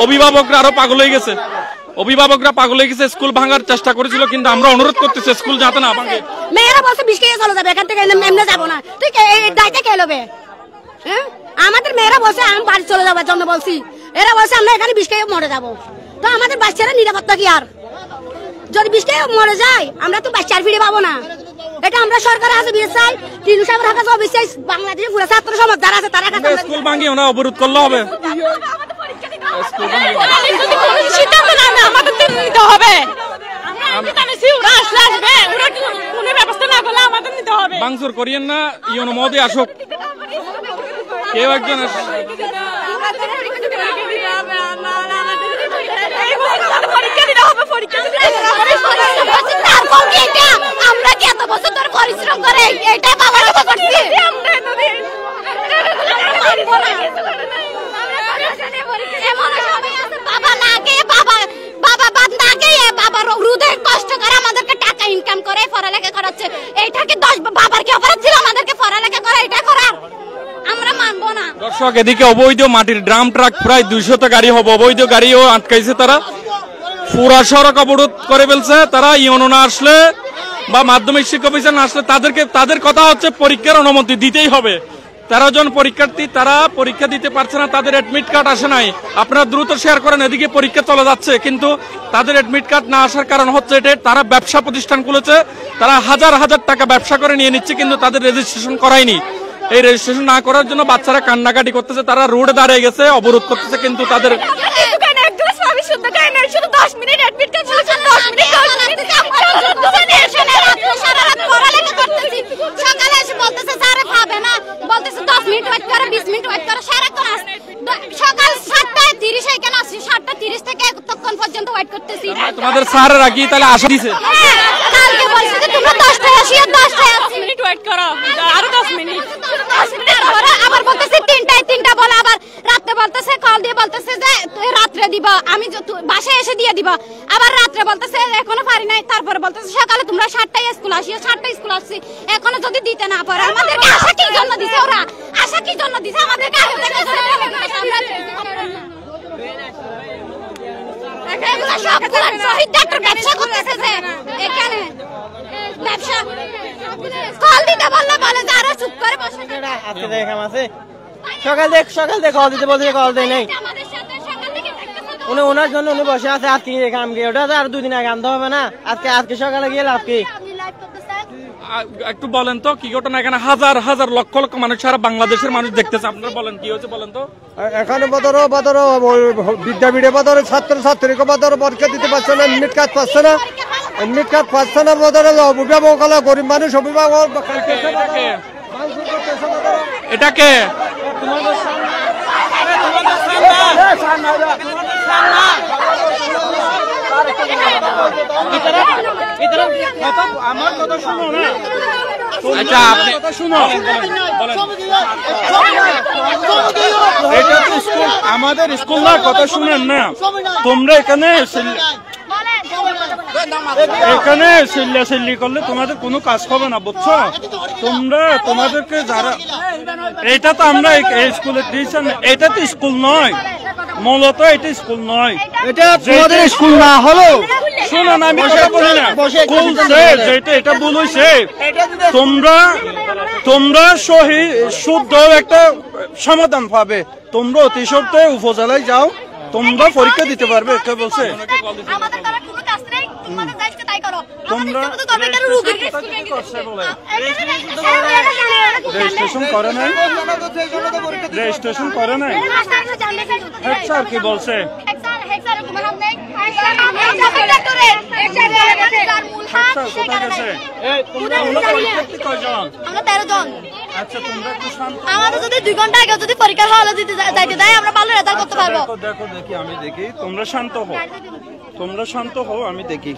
অভিভাবকরা আরো পাগল হয়ে গেছে। অভিভাবকরা পাগল হয়ে গেছে, স্কুল ভাঙার চেষ্টা করেছিল, কিন্তু আমরা অনুরোধ করতেছি স্কুল যাতে না ভাঙে।
মেয়েরা বলছে 20 টাকা চলে যাবে, এখান থেকে এমনি যাবো না, তুই এই দায়িত্ব কে নেবে? হ্যাঁ, আমাদের মেয়েরা বলছে আমি বাড়ি চলে যাবার জন্য বলছি, এরা বলছে আমরা এখানে 20 টাকা মরে যাবো। তো আমাদের বাচ্চারা নিরাপত্তা কি? আর যদি 20 টাকা মরে যায় আমরা তো বাচ্চার ফিরে পাবো না। এটা আমরা সরকারের কাছে বিচার, টিনু সাহেবের কাছে অবশ্যই, বাংলাদেশের পুরো ছাত্র সমাজ যারা আছে তারা কাছে
স্কুল ভাঙিয়ে ওরা অবরোধ করলে হবে।
সিদ্ধান্ত না আমাদের নিতে হবে, কোনো ব্যবস্থা না করলে আমাদের নিতে হবে।
ভাঙচুর করিয়েন না, ইউনো মোদি আসুক, কেউ একজন
আমরা কি এত বছর ধরে পরিশ্রম করে এটা বাবার করছি, বাবা না গিয়ে বাবা বাদ না গিয়ে বাবার রুদে কষ্ট করে আমাদেরকে টাকা ইনকাম করে পড়ালেখা করাচ্ছে। এইটা কি 10 বাবার কি অপরাধ ছিল আমাদেরকে পড়ালেখা করা? এটা করার আমরা মানবো না।
দর্শক, এদিকে অবৈধ মাটির ড্রাম ট্রাক প্রায় 200 গাড়ি হবে, অবৈধ গাড়িও আটকাইছে তারা, পুরা সড়ক অবরোধ করে ফেলছে তারা। ইউনো না আসলে বা মাধ্যমিক শিক্ষা অফিসার না আসলে তাদের কথা হচ্ছে পরীক্ষার অনুমতি দিতেই হবে। 13 জন পরীক্ষার্থী তারা পরীক্ষা দিতে পারছে না, তাদের অ্যাডমিট কার্ড আসে নাই। আপনারা দ্রুত শেয়ার করেন, এদিকে পরীক্ষা চলে যাচ্ছে কিন্তু তাদের অ্যাডমিট কার্ড না আসার কারণ হচ্ছে এটা তারা ব্যবসা প্রতিষ্ঠান খুলেছে, তারা হাজার হাজার টাকা ব্যবসা করে নিয়ে নিচ্ছে কিন্তু তাদের রেজিস্ট্রেশন করায়নি। এই রেজিস্ট্রেশন না করার জন্য বাচ্চারা কান্নাকাটি করতেছে, তারা রোডে দাঁড়িয়ে গেছে, অবরোধ করতেছে, কিন্তু তাদের
শুধু 10 মিনিট অ্যাডমিট কার্ড ছিল, 10 মিনিট সকালে এসে বলতেছে স্যার পাবে না, বলতেছে 10 মিনিট ওয়েট করে, 20 মিনিট ওয়েট করে, সারাক্ষণ সকাল 7:30 এখানে আসছি, 7:30 থেকে এতক্ষণ পর্যন্ত ওয়েট করতেছি।
তোমাদের স্যারেরা কি তাহলে আশা দিছে?
কালকে বলছে যে তোমরা 10টায় আসি, আর 10টায় 10 মিনিট ওয়েট করো, আরো 10 মিনিট, 10 মিনিট পরে আবার বলতেছে 3টা বলে, আবার রাতে বলতেছে কল দিয়ে বলতেছে যে রাত্রে দিবা, আমি বাসায় এসে দিয়ে দিবা, আবার রাত্রে বলতেছে এখনো পারি নাই, তারপরে বলতেছে সকালে তোমরা 7টায় স্কুল আসিও, 7টায় স্কুল আসছি, এখনো যদি দিতে না পারে আমাদেরকে আশা কি জন্য দিছে? ওরা আশা কি জন্য দিছে আমাদেরকে? আগে থেকে এগুলা সবগুলা শহীদ ডাক্তার ব্যবসা করতেছে যে এখানে ব্যবসা কল দিতে বললে বলে যে আরো চুপ করে বসে
আজকে দেখাম আছে, সকাল দেখ কল দিতে বলছে, কল দেয় নাই। উনি ওনার জন্য উনি বসে আছে, আজকে কাম গিয়ে ওটা আর 2 দিন আগে আনতে হবে না, আজকে সকালে গিয়ে লাভ কি?
একটু বলেন তো কি ঘটনা? এখানে হাজার হাজার লক্ষ লক্ষ মানুষ, সারা বাংলাদেশের মানুষ দেখতেছে, আপনারা বলেন কি হয়েছে বলেন তো।
এখানে বদর বিদ্যাপীঠে বদর ছাত্রীকে বদর পরীক্ষা দিতে পারছে না, এডমিট কার্ড পাচ্ছে না, এডমিট কার্ড পাচ্ছে না, বদরে অভিভাবক হলো গরিব মানুষ, অভিভাবক
এটাকে
আমার কথা শুনো না,
আচ্ছা আপনি শুনো,
এটা তো স্কুল, আমাদের স্কুল না, কথা শুনেন না। তোমরা এখানে চিল্লি করলে তোমাদের কোনো কাজ হবে না, বুঝছো? তোমাদেরকে যারা, এটা তো আমরা স্কুলে দিয়েছেন, এটা তো স্কুল নয়, মূলত এটা স্কুল নয়, এটা তোমাদের স্কুল না হলো। শোনো না, আমি কথা বলি না, যেটা এটা বলেছে, তোমরা শুদ্ধ একটা সমাধান পাবে, তোমরা অতি সত্ত্বে উপজেলায় যাও, তোমরা পরীক্ষা দিতে পারবে, কে বলছে? রেজিস্ট্রেশন করে নাই, রেজিস্ট্রেশন করে নাই, হেড স্যার কি বলছে?
আমাদের যদি 2 ঘন্টা আগে যদি পরীক্ষা হলে যদি যাইতে দেয় আমরা ভালো রেজাল্ট করতে পারবো।
দেখি আমি দেখি, তোমরা শান্ত হও, আমি দেখি।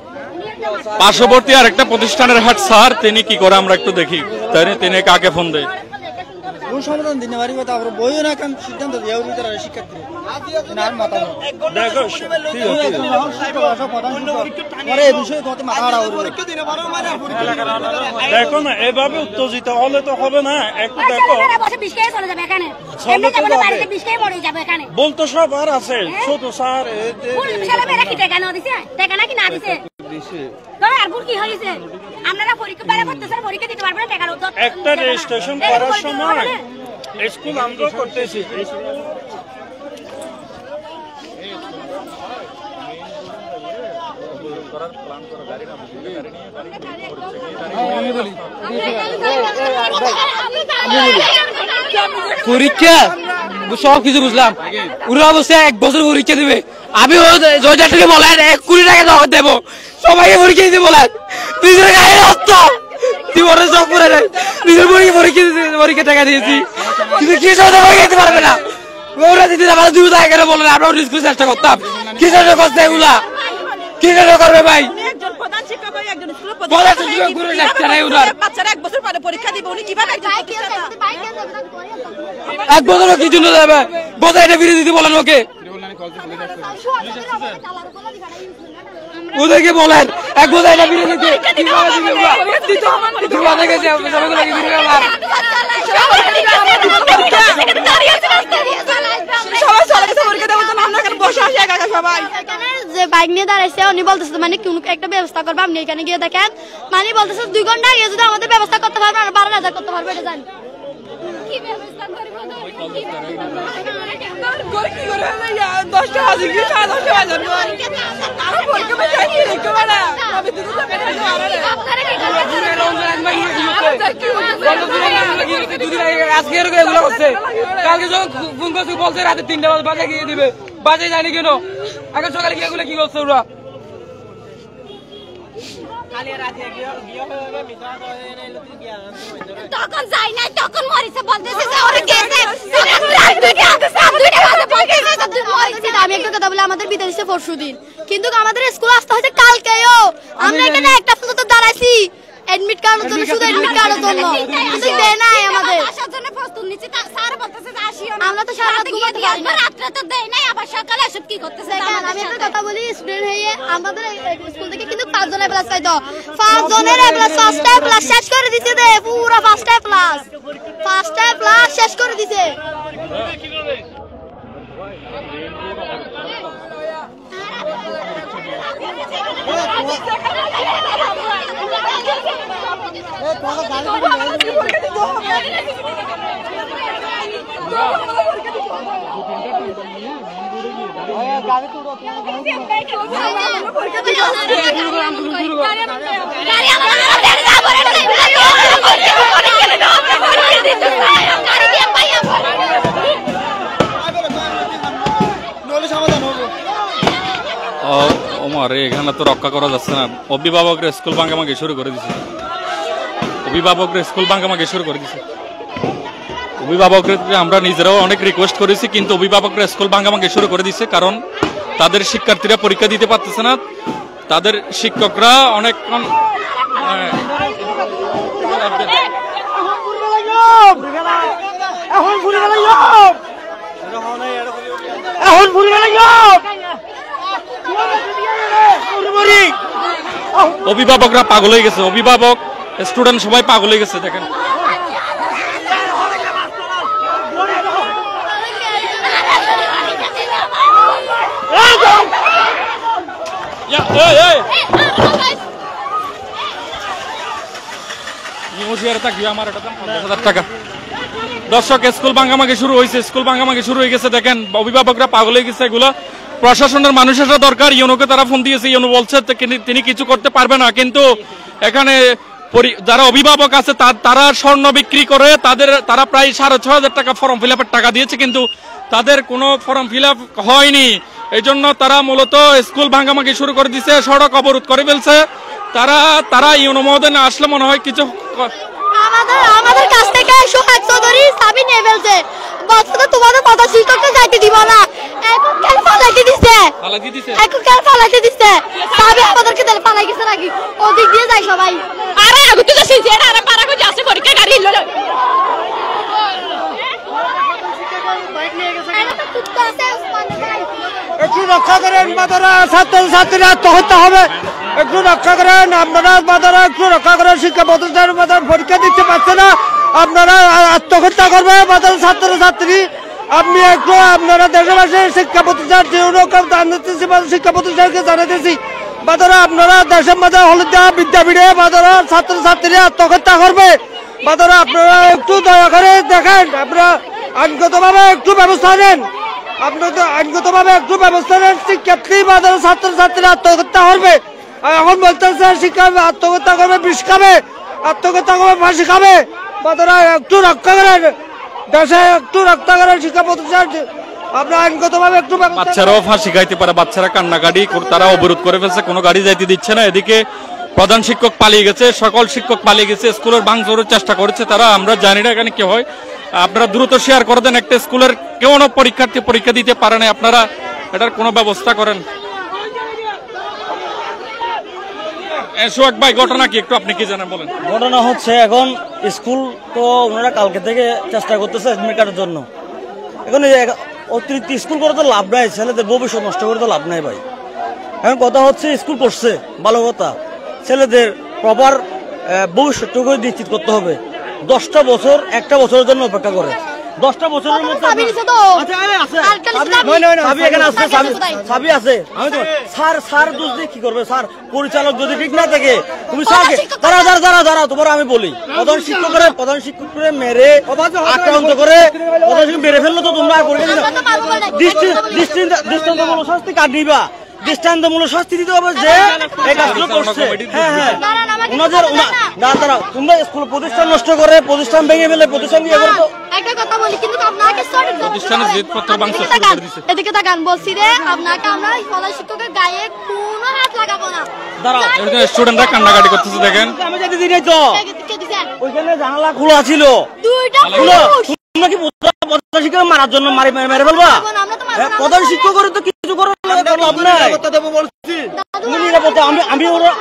পার্শ্ববর্তী আরেকটা প্রতিষ্ঠানের হেড স্যার তিনি কি করে আমরা একটু দেখি, তিনি কাকে ফোন দেয়।
এখন সমাধান দিতে পারিব তারপর বইও না কাম সিদ্ধান্ত দিয়ে তারা শিক্ষার্থী আর মতামত
দেখো দেখো না এভাবে উত্তেজিত হলে তো হবে না। একটু দেখো বলতো সব আর আছে ছোট স্যার একটা রেজিস্ট্রেশন করার সময় স্কুল আমরা করতেছি
পরীক্ষা সব কিছু বুঝলাম, ওরা অবশ্যই 1 বছর পরীক্ষা দিবে। আমি জয়টাকে বলেন 1 কোটি টাকা জমা দেবো, সবাইকে পরীক্ষা দিতে বলেন। নিজের গায়ে রক্ত জীবনে সব করে নেই, নিজের পরীক্ষা টাকা দিয়েছি, কিন্তু কি পরীক্ষা দিতে পারবে না। ওরা দিতে আমাদের 2 টাকা কেন বলেন, আমরা স্কুল চেষ্টা করতাম, কি চেষ্টা করছে এগুলা, কি চেষ্টা করবে ভাই?
বাচ্চারা 1 বছর পরে পরীক্ষা দিবে, উনি কিভাবে
এক বছর কি জন্য যাবে? বোঝা এটা ফিরে দিতে বলেন ওকে, ওদেরকে বলেন 1 বছর এটা ফিরে দিতে।
যে বাইক নিয়ে দাঁড়াইছে উনি বলতেছে মানে কোন একটা ব্যবস্থা করবো, আপনি এখানে গিয়ে দেখেন। মানে বলতেছে 2 ঘন্টা আগে যদি আমাদের ব্যবস্থা করতে পারবে আর 12,000 করতে পারবে, এটা জানি কি ব্যবস্থা করবো।
10টা হাজির কি 10টা বাজার আমরা পরীক্ষা চাই কি রেখে বলা আমি তো
আজকে এগুলো করছে, কালকে যখন ফোন করছে বলছে রাতে 3টা বাজে গিয়ে দিবে, বাজে জানি কেন, আগে সকালে গিয়ে এগুলো কি করছে ওরা?
তখন যাই নাই, তখন মরিছে বলতেছে যে ওরে গেছে।
আমি একটা কথা বলি, আমাদের বিদায় দিচ্ছে পরশুদিন, কিন্তু আমাদের স্কুল আসতে হয়েছে কালকেও। আমরা এখানে একটা পর্যন্ত দাঁড়াইছি এডমিট কার্ডের জন্য, শুধু এডমিট কার্ডের জন্য, কিছু দেয় নাই আমাদের।
আসার জন্য প্রস্তুত নিচ্ছি, স্যার বলতেছে যে আসিও না,
আমরা তো সারা রাত ঘুমাতে পারি না,
রাত্রে তো দেয় নাই, আবার সকালে এসব কি করতেছে।
আমি একটা কথা বলি, স্টুডেন্ট হয়ে আমাদের স্কুল থেকে কিন্তু 5 জনের প্লাস পাইতো, 5 জনের প্লাস, 5টা প্লাস শেষ করে দিছে রে, পুরো 5টা প্লাস শেষ করে দিছে।
ওমার এখানে তো রক্ষা করা যাচ্ছে না, অভিভাবকরা স্কুল ভাঙামাগি শুরু করে দিছে, অভিভাবকদেরকে আমরা নিজেরাও অনেক রিকোয়েস্ট করেছি, কিন্তু অভিভাবকরা স্কুল ভাঙামাগি শুরু করে দিচ্ছে, কারণ তাদের শিক্ষার্থীরা পরীক্ষা দিতে পারতেছে না, তাদের শিক্ষকরা অনেক অভিভাবকরা পাগল হয়ে গেছে, অভিভাবক স্টুডেন্ট সবাই পাগল হয়ে গেছে। দেখেন দর্শক স্কুল ভাঙামাগি শুরু হয়েছে, হয়ে গেছে। দেখেন অভিভাবকরা পাগল হয়ে গেছে। এগুলো প্রশাসনের মানুষেরা দরকার, ইউনোকে তারা ফোন দিয়েছে, ইউনো বলছে তিনি কিছু করতে পারবে না, কিন্তু এখানে যারা অভিভাবক আছে তারা স্বর্ণ বিক্রি করে তারা প্রায় 6,500 টাকা ফর্ম ফিল আপের টাকা দিয়েছে, কিন্তু তাদের কোনো ফর্ম ফিল আপ হয়নি। এই জন্য তারা মূলত স্কুল ভাঙামাগি শুরু করে দিচ্ছে, সড়ক অবরোধ করে ফেলছে। তারা ইউনো মহোদয় না আসলে মনে হয় কিছু
আমাদের কাছ থেকে সোহাগ চৌধুরী চাবি নিয়ে ফেলছে, বলছে তো তোমাদের কথা শিক্ষককে যাইতে দিব না, এখন কেন পালাইতে দিচ্ছে, চাবি আমাদেরকে দিলে পালাই গেছে নাকি, ওদিক দিয়ে যায় সবাই।
আরে আগুতে তো সিনছে, আরে পারা কো যাচ্ছে পরীক্ষা গাড়ি ললো
একটু রক্ষা করেন বাদারা, ছাত্রছাত্রীরা আত্মহত্যা হবে, একটু রক্ষা করেন আপনারা বাদারা, একটু রক্ষা করেন। শিক্ষা প্রতিষ্ঠানের বাদার পরীক্ষা দিতে পারছে না, আপনারা আত্মহত্যা করবে বাদার ছাত্রছাত্রী। আপনি একটু আপনারা দেশবাসীর শিক্ষা প্রতিষ্ঠান শিক্ষা প্রতিষ্ঠানকে জানাতেছি বাদারা, আপনারা দেশের মাঝে হলুদা বিদ্যাপীঠে বাদারা ছাত্রছাত্রীরা আত্মহত্যা করবে বাদারা, আপনারা একটু দয়া করে দেখেন, আপনারা আইনগতভাবে একটু ব্যবস্থা নেন, আপনাদের আইনগতভাবে একটু ব্যবস্থা নেন। শিক্ষার্থী বাদারা ছাত্রছাত্রীরা আত্মহত্যা করবে, এখন বলতেছে শিক্ষা আত্মহত্যা করবে, বিষ খাবে, আত্মহত্যা করবে, ফাঁসি খাবে বাদারা, একটু রক্ষা করেন দেশে, একটু রক্ষা করেন শিক্ষা প্রতিষ্ঠান, আপনার আইনগতভাবে একটু।
বাচ্চারাও ফাঁসি খাইতে পারে, বাচ্চারা কান্নাকাটি, তারা অবরোধ করে ফেলছে, কোনো গাড়ি যাইতে দিচ্ছে না। এদিকে প্রধান শিক্ষক পালিয়ে গেছে, সকল শিক্ষক পালিয়ে গেছে, স্কুলের ভাঙচুরের চেষ্টা করেছে তারা। আমরা জানি না এখানে কি হয়, আপনারা দ্রুত শেয়ার করে দেন। একটা স্কুলের কেউ পরীক্ষার্থী পরীক্ষা দিতে পারে না, আপনারা এটার কোনো ব্যবস্থা করেন। সোহাগ ভাই, ঘটনা কি একটু আপনি কি জানেন বলেন।
ঘটনা হচ্ছে এখন স্কুল তো ওনারা কালকে থেকে চেষ্টা করতেছে অ্যাডমিট কার্ডের জন্য। এখন অতিরিক্ত স্কুল করে তো লাভ নাই, ছেলেদের ভবিষ্যৎ নষ্ট করে তো লাভ নাই ভাই। এখন কথা হচ্ছে স্কুল করছে ভালো কথা, ছেলেদের প্রপার ভবিষ্যৎটুকু নিশ্চিত করতে হবে। 10টা বছর একটা বছরের জন্য অপেক্ষা করে, 10টা বছরের মধ্যে স্যার দোষ দিয়ে কি করবে? স্যার পরিচালক যদি ঠিক না থাকে, তুমি যারা তোমার আমি বলি, প্রধান শিক্ষকের মেরে আক্রান্ত করে প্রধান শিক্ষক মেরে ফেললো তো তোমরা দৃষ্টান্তমূলক শাস্তি কাট দিবা, দৃষ্টান্তমূলক শাস্তি দিতে হবে যে এই কাজগুলো করছে। হ্যাঁ হ্যাঁ, ওনাদের তোমরা স্কুল প্রতিষ্ঠান নষ্ট করে, প্রতিষ্ঠান ভেঙে ফেলে, প্রতিষ্ঠান দিয়ে
একটা কথা বলি, কিন্তু আপনাকে
প্রতিষ্ঠানের জিতপত্র ভাঙচুর শুরু করে দিয়েছে।
এদিকে তাকান, বলছি রে আপনাকে আমরা প্রধান শিক্ষকের গায়ে কোনো হাত লাগাবো না।
দাঁড়াও, স্টুডেন্টরা কান্নাকাটি করতেছে দেখেন।
আমি যেতে দিই নাই তো, ওইখানে জানালা খোলা ছিল,
দুইটা
খোলা। তোমরা কি প্রধান শিক্ষক মারার জন্য মেরে ফেলবা? প্রধান শিক্ষক করে তো কিছু করে লাভ নাই।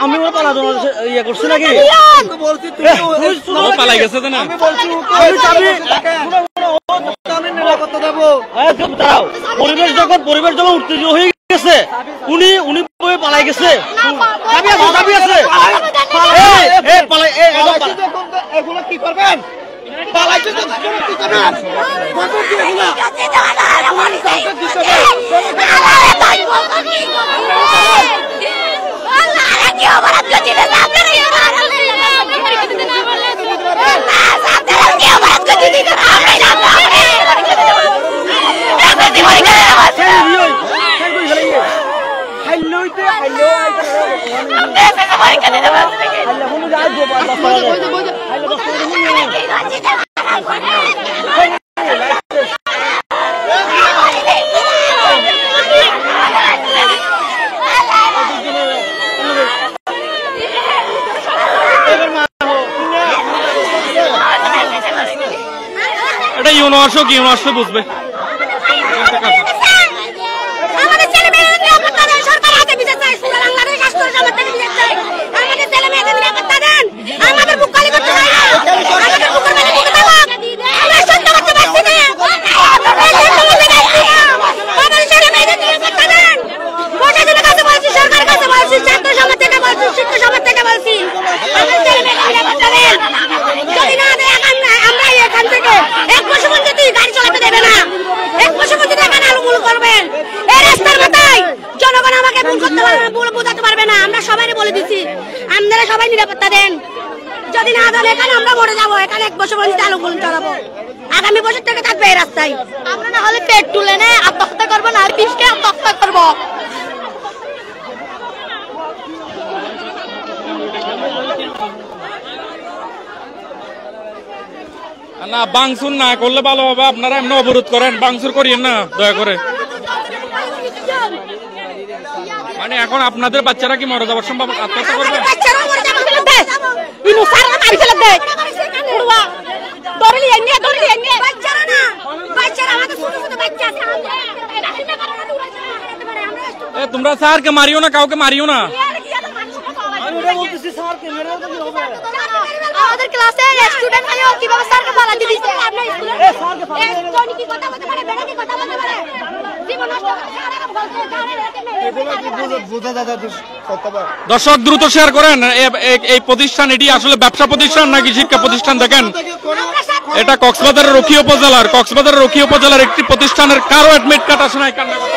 আমি ওরা পালার জন্য ইয়ে করছি নাকি?
পালাই গেছে না,
পরিবেশ যখন উত্তেজিত হয়ে গেছে, উনি পালাই গেছে।
এগুলো কি করবেন? পালাইতে তো কি করবেন?
এটা ইউনিভার্সিটি বুঝবে।
সবাই নিরাপত্তা দেন, যদি না দেন এখানে আমরা মরে যাবো। এখানে 1 বছর পর্যন্ত আলোগুলো চালাবো, আগামী বছর থেকে থাকবে এই রাস্তায়। আমরা না হলে পেট তুলে নে আত্মহত্যা করবো, না বিষকে আত্মহত্যা করবো।
না, ভাঙচুর না করলে ভালো হবে, আপনারা এমনি অবরোধ করেন, ভাঙচুর করিয়েন না দয়া করে। মানে এখন আপনাদের বাচ্চারা কি মরে যাওয়ার সম্ভব, আত্মহত্যা করবে? তোমরা স্যারকে মারিও না, কাউকে মারিও না।
আমাদের ক্লাসে স্টুডেন্ট কিভাবে স্যারকে পালাতে দিচ্ছে?
কি কথা বলতে পারে, বেটা কি কথা বলতে পারে, জীবন নষ্ট করছে, আর এরকম বলতে
দর্শক দ্রুত শেয়ার করেন এই প্রতিষ্ঠান এটি আসলে ব্যবসা প্রতিষ্ঠান নাকি শিক্ষা প্রতিষ্ঠান। দেখেন এটা কক্সবাজারের রকি উপজেলার একটি প্রতিষ্ঠানের কারো অ্যাডমিট কার্ড আসে নাই। কান্না করতে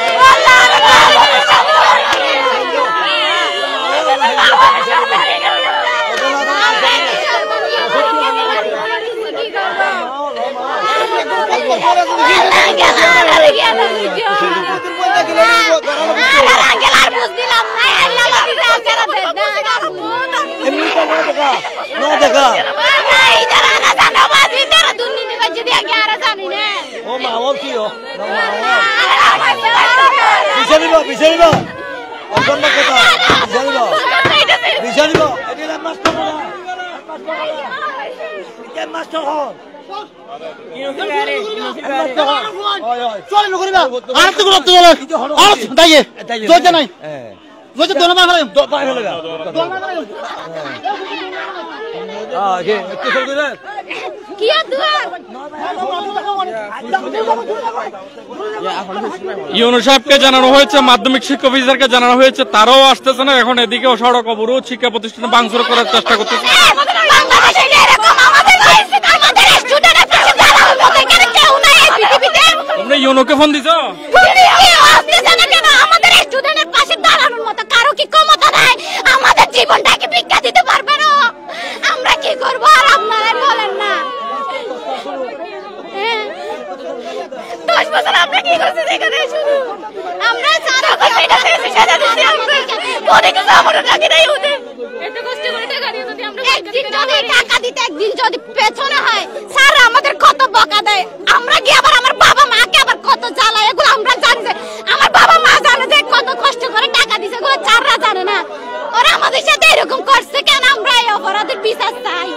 ইউনূস সাহেবকে জানানো হয়েছে, মাধ্যমিক শিক্ষা অফিসারকে জানানো হয়েছে, তারাও আসতেছে না। এখন এদিকেও সড়ক অবরোধ, শিক্ষা প্রতিষ্ঠানে ভাঙচুর করার চেষ্টা করতেছে। তোমরা ইউনোকে ফোন দিছো?
কারো কি ক্ষমতা নাই আমাদের জীবনটাকে ভিক্ষা দিতে পারবে না? আমরা কি করবো আর আপনারা বলেন না। 10 বছর আমরা কি করছি এখানে? শুধু আমরা সারা বছর এটা দিছি, সেটা দিছি, আমরা অনেক সামনে টাকা দেই ওদের। এত কষ্ট করে টাকা দিয়ে যদি আমরা একদিন যদি টাকা দিতে একদিন যদি পেছনে হয়, স্যার আমাদের কত বকা দেয়। আমরা কি আবার আমার বাবা মাকে আবার কত জ্বালায়, এগুলো আমরা জানি। যে আমার বাবা মা জানে যে কত কষ্ট করে টাকা দিছে, এগুলো স্যাররা জানে না। ওরা আমাদের সাথে এরকম করছে কেন? আমরা এই অপরাধের বিচার চাই।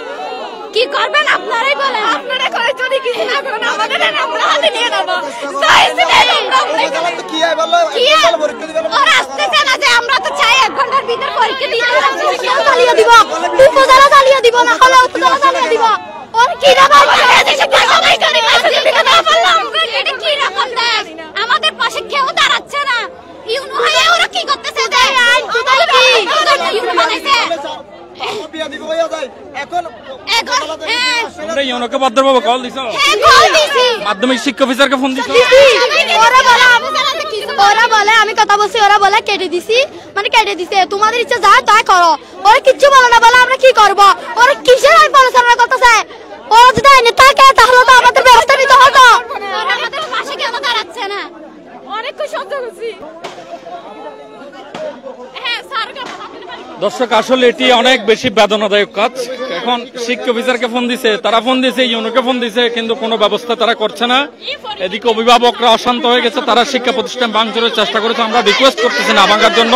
কি করবেন আপনারাই বলেন। আপনারা করে যদি কিছু না করেন আমাদের আমরা হাতে নিয়ে নেব। ওরা আসতেছে না যে আমরা তো চাই 1 ঘন্টার ভিতর পরীক্ষা দিয়ে চালিয়ে দিব, উপজেলা চালিয়ে দিব, না হলে উপজেলা চালিয়ে দিব। ওর কি রকম কি রকম দেশ, আমাদের পাশে কেউ দাঁড়াচ্ছে না। ইউনূস হয়ে ওরা কি করতেছে?
ইউনোকে ভদ্রভাবে কল দিছো? মাধ্যমিক শিক্ষা অফিসারকে ফোন দিছো?
ওরা বলে আমি কথা বলছি, ওরা বলে কেটে দিছি, মানে কেটে দিছে, তোমাদের ইচ্ছা যা তাই করো। ওরা কিচ্ছু বলে না, বলে আমরা কি করবো? ওরা কিসের আইন পরিচালনা করতেছে? ওরা যদি আইনে থাকে তাহলে তো আমাদের ব্যবস্থা নিতে হতো।
আমাদের পাশে কেন দাঁড়াচ্ছে না? অনেক সহ্য করছি।
দর্শক আসলে এটি অনেক বেশি বেদনাদায়ক কাজ। এখন শিক্ষা অফিসারকে ফোন দিছে, তারা ফোন দিছে, ইউনোকে ফোন দিছে, কিন্তু কোনো ব্যবস্থা তারা করছে না। এদিকে অভিভাবকরা অশান্ত হয়ে গেছে, তারা শিক্ষা প্রতিষ্ঠান ভাঙচুরের চেষ্টা করেছে। আমরা রিকোয়েস্ট করতেছি না ভাঙার জন্য,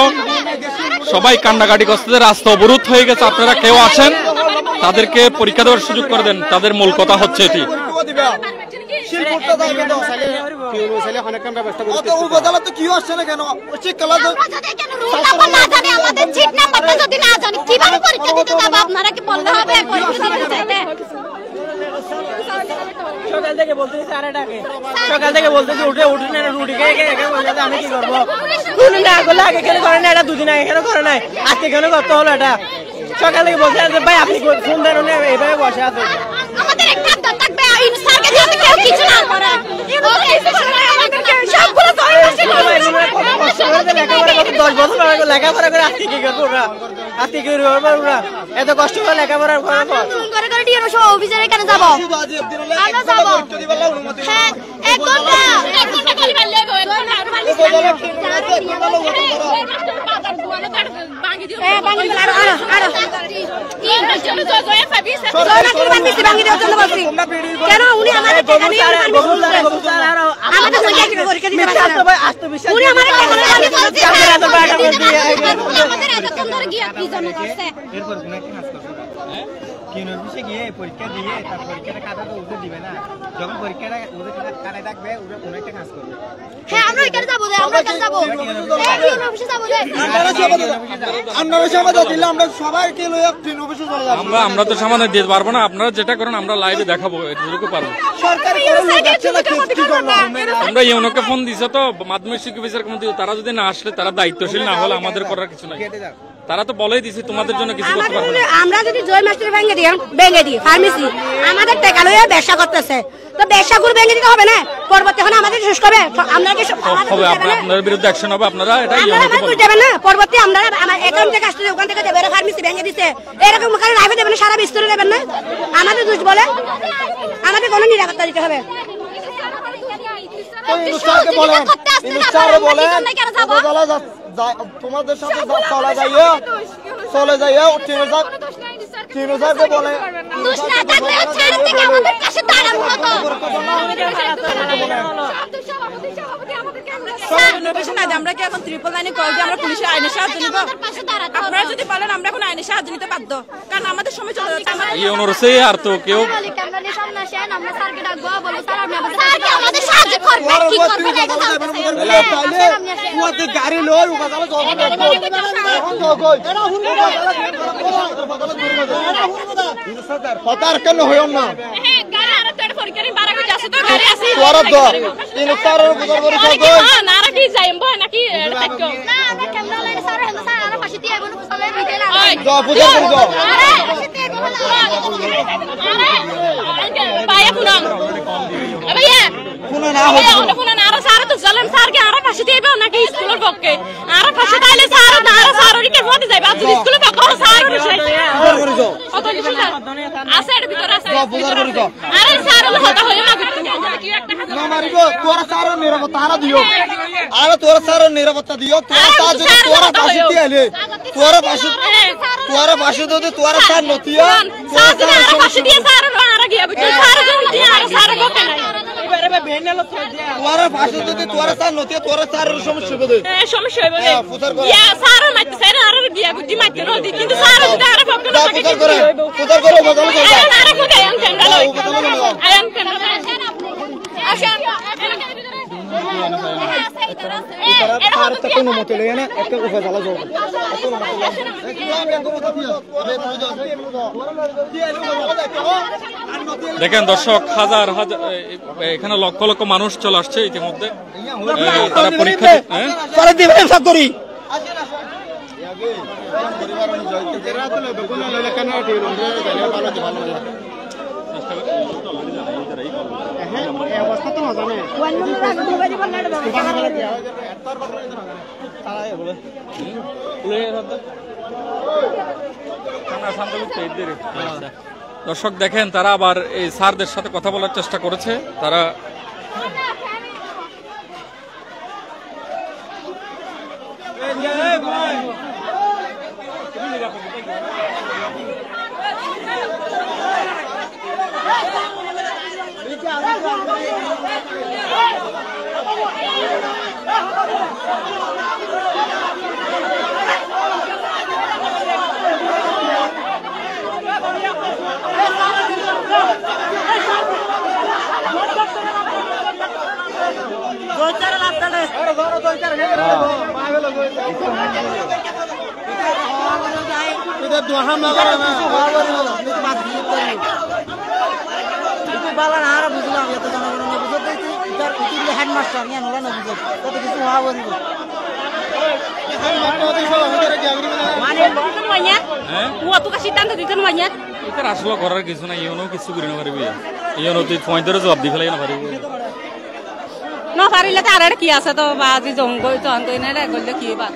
সবাই কান্নাকাটি করছে, রাস্তা অবরোধ হয়ে গেছে। আপনারা কেউ আছেন তাদেরকে পরীক্ষা দেওয়ার সুযোগ করে দেন, তাদের মূল কথা হচ্ছে এটি।
সকাল থেকে বলতেছি সকাল থেকে বলতেছি উঠে না রুটি খেয়ে আমি কি করবো? না করলে আগে কেন করে না? এটা 2 দিন আগে কেন করে নাই? আজকে কেন করতে হলো? এটা সকাল থেকে বলতে ভাই আপনি ফোন দেন, এইভাবে বসে আছে।
আমাদের একটা থাকবে ইনসারকে যদি কেউ কিছু না করে সবগুলো
লেখাপড়া করে আজকে কি করবো ওরা? আজকে কি করবো ওরা? এত কষ্ট করে লেখাপড়া করার পর
অফিসারে কেন যাবো? আমরা যাবো। হ্যাঁ, 1 ঘন্টা কলিবার লেগো, 1 ঘন্টা কেন উনি আমাদের
টিউন অফিসে গিয়ে পরীক্ষা দিয়ে তার পরীক্ষাটা খাতা তো ওদের দিবে না, যখন পরীক্ষাটা ওদের কাটায় থাকবে ওরা কোনো একটা কাজ করবে।
হ্যাঁ আমরা এখানে যাবো আমরা এখানে যাবো টিউন অফিসে যাবো
আপনারা সমাধান দিলে আমরা সবাইকে লইয়া টিউন অফিসে চলে যাব।
আমরা তো সমাধান দিতে পারবো না, আপনারা যেটা করেন আমরা লাইভে দেখাবো, এটুকু পারবো।
সরকারি কোনো লোক আছে না কি করব
আমরা ইউনোকে ফোন দিছে তো মাধ্যমিক শিক্ষা অফিসার কমিটি, তারা যদি না আসলে তারা দায়িত্বশীল না হলে আমাদের করার কিছু নাই। তারা তো বলেই দিছে তোমাদের জন্য কিছু করতে পারবে না।
আমরা যদি জয় মাস্টার ভেঙে দিই ফার্মেসি আমাদের টাকা লইয়া ব্যবসা করতেছে, তো ব্যবসা করে ভেঙে দিতে হবে না, পরবর্তী হলে আমাদের শেষ করবে। আমরা কি
হবে আপনাদের বিরুদ্ধে অ্যাকশন হবে, আপনারা এটা ইউনোকে বলবেন
দেবেন না, পরবর্তী আমরা আমার অ্যাকাউন্ট থেকে আসলে ওখান থেকে দেবে ফার্মেসি ভেঙে দিতে, এরকম করে লাইভে দেবেন না, সারা বিস্তরে দেবেন না, আমাদের দোষ বলে আমাদের কোনো নিরাপত্তা দিতে হবে।
তোমাদের সাথে চলে যাইয়া বলে
আমরা কি এখন ট্রিপল লাইনে কল দিয়ে আমরা পুলিশের আইনের সাহায্য নিব? আপনারা যদি বলেন আমরা এখন আইনের সাহায্য নিতে বাধ্য, কারণ আমাদের সময় চলে যাচ্ছে।
এই অনুরোধে আর তো কেউ
আমরা স্যারকে ডাকবো, বলবো স্যার আপনি
আমাদের সাহায্য করবে, কি করবে
গাড়ি লই হতার কেন হইম না নিরাপত্তা দিও তোরা ফাঁসি দিয়ে তোরা ফাঁসি যদি তোরা সার নতিয়া তোরা ফাঁসি যদি তোরা সার নতিয়া তোরা সার সমস্যা হবে সমস্যা হবে সার মাইতে সার আর গিয়া গুটি মাইতে নদী কিন্তু সার যদি আর পক্ষে না থাকে কি হবে পুতার করে বদল করে আর কোথায় আন কেন্দ্র আয়ন কেন্দ্র আসেন
দেখেন দর্শক, হাজার হাজার এখানে লক্ষ লক্ষ মানুষ চলে আসছে ইতিমধ্যে, তারা পরীক্ষা
করি
দর্শক দেখেন, তারা আবার এই স্যারদের সাথে কথা বলার চেষ্টা করেছে। তারা
হেডমাস্টার নিয়ে নোলা না বুঝো কত কিছু হওয়া বলবো
সিদ্ধান্ত দিতেন
আসলে করার কিছু না, ইউনো কিছু করে না পারবি, ইউনো তুই পয়েন্টের জবাব দি ফেলাই না পারবি
না পারিলে তো আর কি আছে তো বাজি জঙ্গল চন্দই না করলে কি বা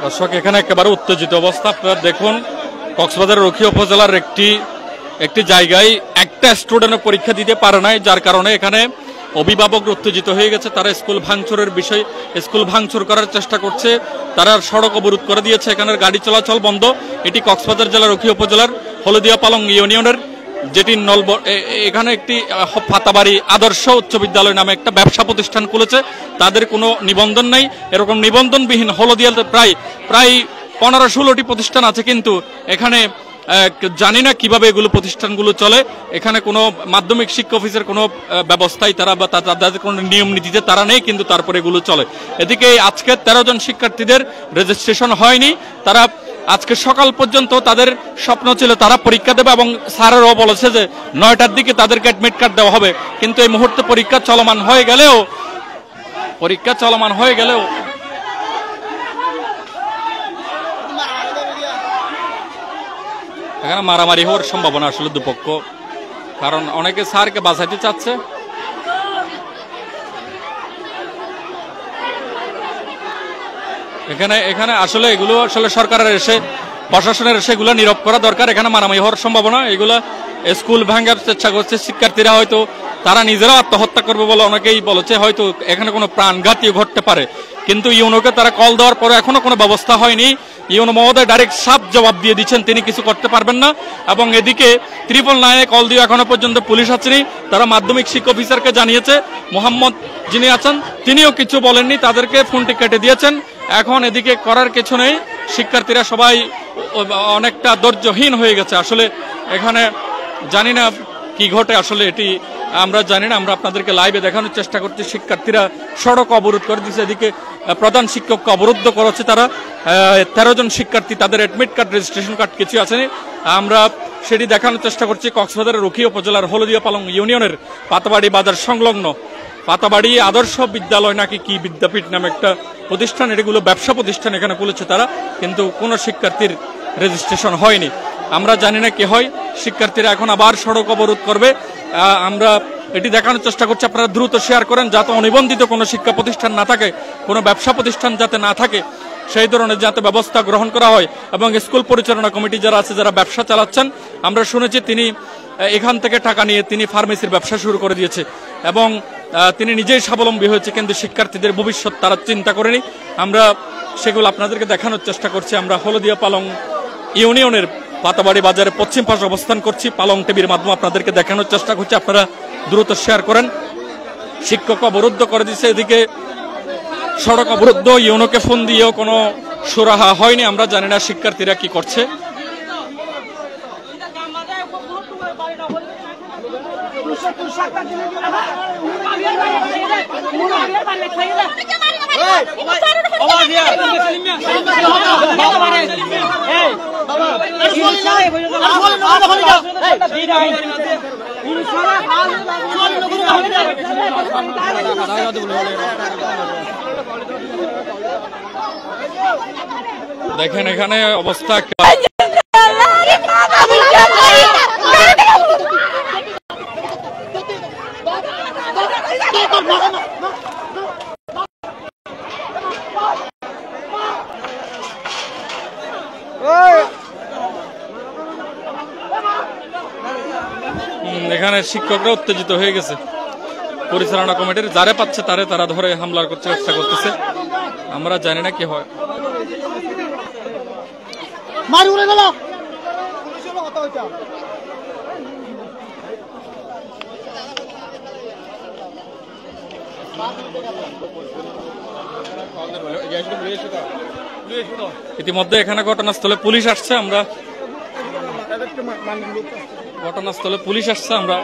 দর্শক এখানে একেবারে উত্তেজিত অবস্থা। আপনারা দেখুন, কক্সবাজার রক্ষী উপজেলার একটি জায়গায় একটা স্টুডেন্ট পরীক্ষা দিতে পারে নাই, যার কারণে এখানে অভিভাবক উত্তেজিত হয়ে গেছে। তারা স্কুল ভাঙচুরের বিষয়, স্কুল ভাঙচুর করার চেষ্টা করছে, তারা সড়ক অবরোধ করে দিয়েছে, এখানের গাড়ি চলাচল বন্ধ। এটি কক্সবাজার জেলার রক্ষী উপজেলার হলদিয়া পালং ইউনিয়নের যেটি এখানে একটি পাতাবাড়ি আদর্শ উচ্চ বিদ্যালয় নামে একটা ব্যবসা প্রতিষ্ঠান খুলেছে, তাদের কোনো নিবন্ধন নাই। এরকম নিবন্ধনবিহীন হলদিয়াতে প্রায় 15-16টি প্রতিষ্ঠান আছে, কিন্তু এখানে জানি না কিভাবে এগুলো প্রতিষ্ঠানগুলো চলে। এখানে কোনো মাধ্যমিক শিক্ষা অফিসের কোনো ব্যবস্থাই তারা বা তাদের কোনো নিয়ম নীতিতে তারা নেই, কিন্তু তারপরে এগুলো চলে। এদিকে আজকে 13 জন শিক্ষার্থীদের রেজিস্ট্রেশন হয়নি। তারা আজকে সকাল পর্যন্ত তাদের স্বপ্ন ছিল তারা পরীক্ষা দেবে, এবং স্যারেরও বলেছে যে 9টার দিকে তাদেরকে অ্যাডমিট কার্ড দেওয়া হবে। কিন্তু এই মুহূর্তে পরীক্ষা চলমান হয়ে গেলেও এখানে মারামারি হওয়ার সম্ভাবনা আসলে দুপক্ষ, কারণ অনেকে স্যারকে বাঁচাইতে চাচ্ছে। এখানে আসলে এগুলো আসলে সরকারের প্রশাসনের এসে এগুলো নীরব করা দরকার। এখানে মারামারি হওয়ার সম্ভাবনা, এগুলো স্কুল ভাঙার চেষ্টা করছে শিক্ষার্থীরা, হয়তো তারা নিজেরাও আত্মহত্যা করবে বলে অনেকেই বলেছে। হয়তো এখানে কোনো প্রাণঘাতী ঘটতে পারে, কিন্তু ইউনোকে তারা কল দেওয়ার পরে এখনো কোনো ব্যবস্থা হয়নি। ইউনো মহোদয় ডাইরেক্ট সাফ জবাব দিয়ে দিচ্ছেন তিনি কিছু করতে পারবেন না। এবং এদিকে 999 কল দিয়ে এখনো পর্যন্ত পুলিশ আসেনি। তারা মাধ্যমিক শিক্ষা অফিসারকে জানিয়েছে, মোহাম্মদ যিনি আছেন তিনিও কিছু বলেননি, তাদেরকে ফোনটি কেটে দিয়েছেন। এখন এদিকে করার কিছু নেই, শিক্ষার্থীরা সবাই অনেকটা ধৈর্যহীন হয়ে গেছে। আসলে এখানে জানি না কি ঘটে, আসলে এটি আমরা জানি না। আমরা আপনাদেরকে লাইভে দেখানোর চেষ্টা করছি। শিক্ষার্থীরা সড়ক অবরোধ করে দিচ্ছে, এদিকে প্রধান শিক্ষককে অবরুদ্ধ করেছে তারা। 13 জন শিক্ষার্থী, তাদের অ্যাডমিট কার্ড রেজিস্ট্রেশন কার্ড কিছু আসেনি। আমরা সেটি দেখানোর চেষ্টা করছি। কক্সবাজারের রুখি উপজেলার হলদিয়া পালং ইউনিয়নের পাতাবাড়ি বাজার সংলগ্ন পাতাবাড়ি আদর্শ বিদ্যালয় নাকি কি বিদ্যাপীঠ নামে একটা প্রতিষ্ঠান, এগুলো ব্যবসা প্রতিষ্ঠান এখানে খুলেছে তারা, কিন্তু কোনো শিক্ষার্থীর রেজিস্ট্রেশন হয়নি। আমরা জানি না কি হয়। শিক্ষার্থীরা এখন আবার সড়ক অবরোধ করবে। আমরা এটি দেখানোর চেষ্টা করছি, আপনারা দ্রুত শেয়ার করেন যাতে অনিবন্ধিত কোনো শিক্ষা প্রতিষ্ঠান না থাকে, কোনো ব্যবসা প্রতিষ্ঠান যাতে না থাকে, সেই ধরনের যাতে ব্যবস্থা গ্রহণ করা হয়। এবং স্কুল পরিচালনা কমিটি যারা আছে, যারা ব্যবসা চালাচ্ছেন, আমরা শুনেছি তিনি এখান থেকে টাকা নিয়ে তিনি ফার্মেসির ব্যবসা শুরু করে দিয়েছে এবং তিনি নিজেই স্বাবলম্বী হয়েছে, কিন্তু শিক্ষার্থীদের ভবিষ্যৎ তারা চিন্তা করেনি। আমরা সেগুলো আপনাদেরকে দেখানোর চেষ্টা করছি। আমরা হলদিয়া পালং ইউনিয়নের পাতাবাড়ি বাজারে পশ্চিম পাশে অবস্থান করছি। পালং টিভির মাধ্যমে আপনাদেরকে দেখানোর চেষ্টা করছি, আপনারা দ্রুত শেয়ার করেন। শিক্ষক অবরুদ্ধ করে দিচ্ছে, এদিকে সড়ক অবরুদ্ধ, ইউনোকে ফোন দিয়েও কোনো সুরাহা হয়নি। আমরা জানি না শিক্ষার্থীরা কি করছে। দেখেন এখানে অবস্থা এখানে শিক্ষকরা উত্তেজিত হয়ে গেছে। পরিচালনা কমিটির যারে পাচ্ছে তারা ধরে হামলা করতে চেষ্টা করতেছে। আমরা জানি না কি হয়। ইতিমধ্যে এখানে ঘটনাস্থলে পুলিশ আসছে। আমরা ঘটনাস্থলে পুলিশ আসছে। আমরা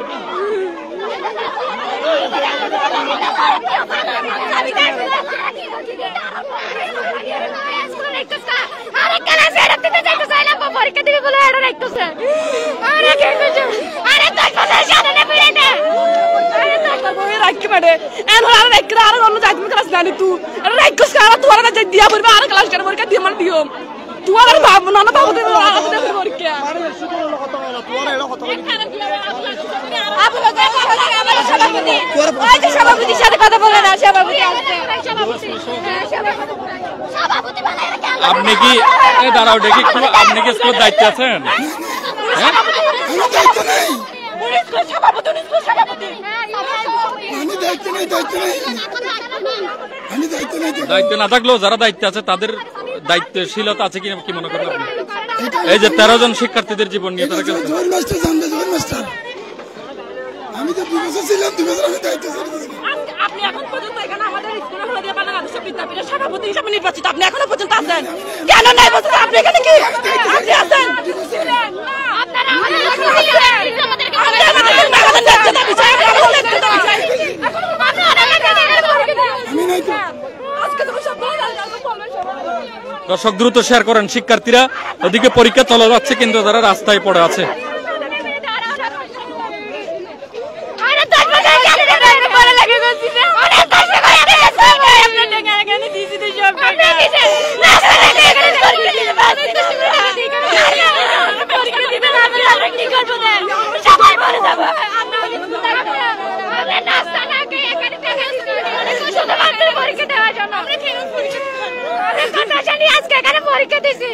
সভাপতির সাথে কথা বলে না,
আপনি কি দাঁড়াও দেখি, আপনি কি স্কুলের দায়িত্বে আছেন? দায়িত্ব না থাকলেও যারা দায়িত্বে আছে তাদের দায়িত্বশীলতা আছে কি মনে করেন আপনি? এই যে 13 জন শিক্ষার্থীদের জীবন নিয়ে তারা
ছিলাম 2 বছর আমি দায়িত্ব ছিলাম।
আপনি এখন পর্যন্ত এখানে আমাদের স্কুলে হলদিয়া পালং আদর্শ বিদ্যাপীঠের সভাপতি হিসেবে নির্বাচিত, আপনি এখনো পর্যন্ত আছেন কেন? নাই বছর আপনি এখানে কি আপনি আছেন? আপনারা আমাদের
দর্শক দ্রুত শেয়ার করেন। শিক্ষার্থীরা ওদিকে পরীক্ষা চলে যাচ্ছে কিন্তু তারা রাস্তায় পড়ে আছে।
পরীক্ষা দিছি,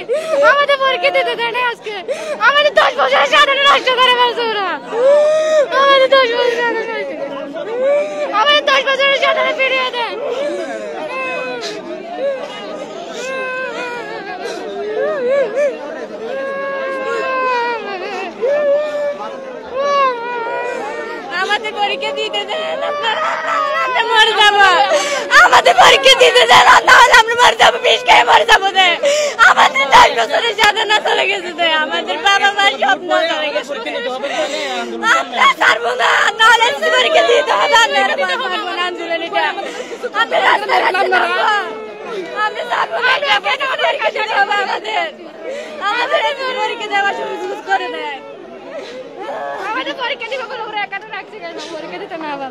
আমাদের পরীক্ষা দিতে দেয় না আজকে। আমাদের 10 বছরের সাধারণ নষ্ট করে ফেলছে ওরা। আমাদের 10 বছরের সাধারণ ফিরিয়ে দেয়। আমাদের পরীক্ষা দিতে দেন, আমরা মরে যাবো। আমাদের পরীক্ষা দিতে দেন, নাহলে আমরা মরে যাবো, বিষ খেয়ে মরে যাবো। আমাদের 10 বছরের সাধনা চলে গেছে, আমাদের বাবা মার স্বপ্ন চলে গেছে। আমরা ছাড়বো না, নাহলে পরীক্ষা দিতে হবে। আমরা পারবো না আন্দোলন, এটা আমরা রাস্তায় আমরা ছাড়বো না, পরীক্ষা দিতে হবে আমাদের। আমাদের পরীক্ষা দেওয়ার সুযোগ করে দেয়। আমাদের পরীক্ষা দিব বলে ওরা একাটা রাখছে কেন? পরীক্ষা দিতে না আমরা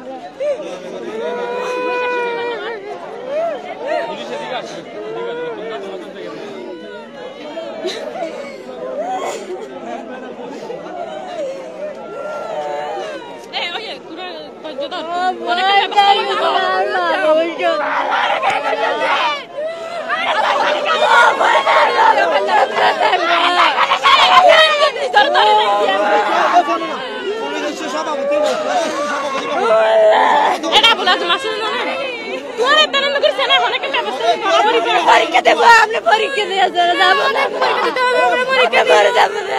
পরীক্ষা দেবো, আমরা পরীক্ষা দিয়ে যাবো না, পরীক্ষা দিতে হবে, আমরা পরীক্ষা দিয়ে যাবো না।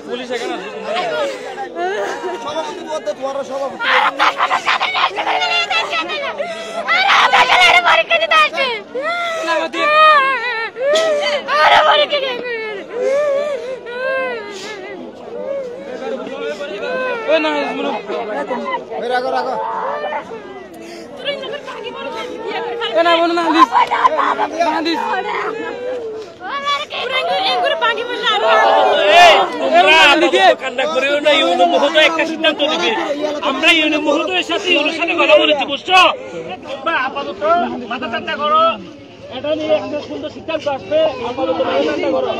পুলিশ এখানে আছে,
পরীক্ষা দিতে আসছে
একটা সিদ্ধান্ত দিবে। আমরা ইউনিয়ন মহোদয়ের সাথে কথা বলেছি, বুঝছো? আপাতত মাথা ঠান্ডা করো, এটা নিয়ে একটা সুন্দর সিদ্ধান্ত আসবে। আপাতত মাথা ঠান্ডা করো।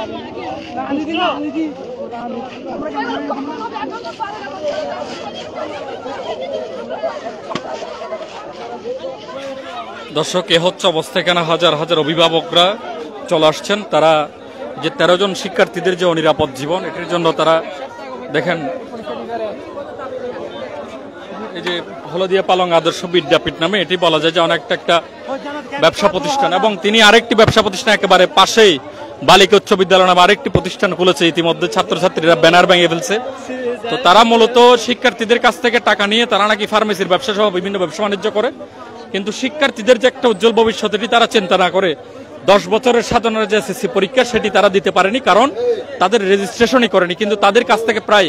দর্শক এ হচ্ছে অবস্থা। এখানে হাজার হাজার অভিভাবকরা চলে আসছেন। তারা যে 13 জন শিক্ষার্থীদের যে অনিরাপদ জীবন, এটির জন্য তারা দেখেন এই যে হলদিয়া পালং আদর্শ বিদ্যাপীঠ নামে এটি বলা যায় যে অনেকটা একটা ব্যবসা প্রতিষ্ঠান, এবং তিনি আরেকটি ব্যবসা প্রতিষ্ঠান একেবারে পাশেই বালিকা উচ্চ বিদ্যালয় নামে আরেকটি প্রতিষ্ঠান খুলেছে। ইতিমধ্যে ছাত্রছাত্রীরা ব্যানার ভেঙে ফেলছে। তো তারা মূলত শিক্ষার্থীদের কাছ থেকে টাকা নিয়ে তারা নাকি ফার্মেসির ব্যবসা সহ বিভিন্ন ব্যবসা বাণিজ্য করে, কিন্তু শিক্ষার্থীদের যে একটা উজ্জ্বল ভবিষ্যৎ এটি তারা চিন্তা না করে 10 বছরের সাধনার যে এসএসসি পরীক্ষা সেটি তারা দিতে পারেনি, কারণ তাদের রেজিস্ট্রেশনই করেনি। কিন্তু তাদের কাছ থেকে প্রায়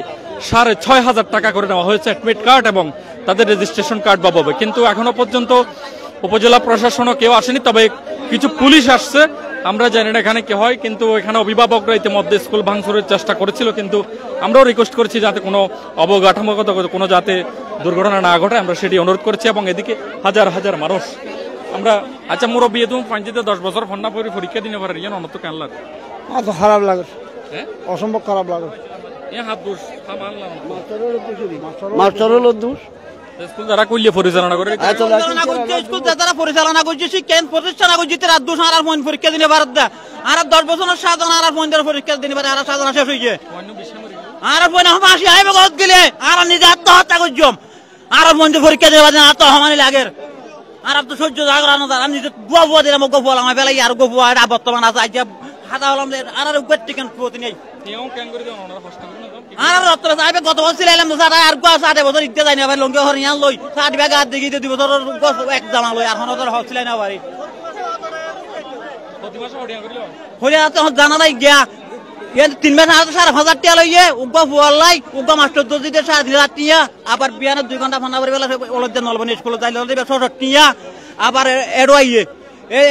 6,500 টাকা করে নেওয়া হয়েছে অ্যাডমিট কার্ড এবং তাদের রেজিস্ট্রেশন কার্ড পাবে। কিন্তু এখনো পর্যন্ত উপজেলা প্রশাসনও কেউ আসেনি, তবে কিছু পুলিশ আসছে। আমরা জানি না এখানে কি হয়, কিন্তু এখানে অভিভাবকরা ইতিমধ্যে স্কুল ভাঙচুরের চেষ্টা করেছিল, কিন্তু আমরাও রিকোয়েস্ট করেছি যাতে কোনো অবকাঠামোগত কোনো যাতে দুর্ঘটনা না ঘটে, আমরা সেটি অনুরোধ করেছি। এবং এদিকে হাজার হাজার মানুষ আমরা আচ্ছা মুরব্বী তুমি পাঞ্জিতে 10 বছর ফন্না পরি পরীক্ষা দিনে পারে ইয়ে অনত কেন লাগে?
তো খারাপ লাগে, অসম্ভব খারাপ লাগে।
হাত দোষ
মাস্টারের দোষ,
স্কুল যারা কইলে পরিচালনা করে
স্কুল যারা পরিচালনা করছে শিক্ষা প্রতিষ্ঠান করছে রাত দোষ আর মন পরীক্ষা দিনে ভারত দা আর 10 বছরের সাধনা আর মন পরীক্ষা দিনে পারে আর সাধনা শেষ হয়ে যায় আর বইনা মাসি আইবে গত গেলে আর নিজে আত্মহত্যা করছম আর মন পরীক্ষা দেওয়া যায় আত্মহামানি লাগে আর তো সহ্য জাগরানো আর নিজে বুয়া বুয়া দিলাম গোপুয়া আমার বেলাই আর গোপুয়া বর্তমান আছে আজ হাতা হলাম আর উপর টিকেন কুয়তি নেই আর রত্র সাহেব গত বছর ছিলাম তো স্যার আর 8 বছর ইতে যাই না ভাই লঙ্গে হরিয়ান লই 60 টাকা আর দিকে 2 বছর এক জামা লই আর হনদর হচ্ছিল না ভাই প্রতি মাসে হরিয়ান তো জানা নাই গিয়া এর 3 মাস আর 5,000 টাকা লইয়ে উগা ফুয়ালাই উগা মাস্টার তো দিতে 3,500 টাকা আবার বিয়ানে 2 ঘন্টা ফোন আবার বেলা ওলদের নলবনি স্কুলে যাইলে দিবে 600 টাকা আবার এডওয়াইয়ে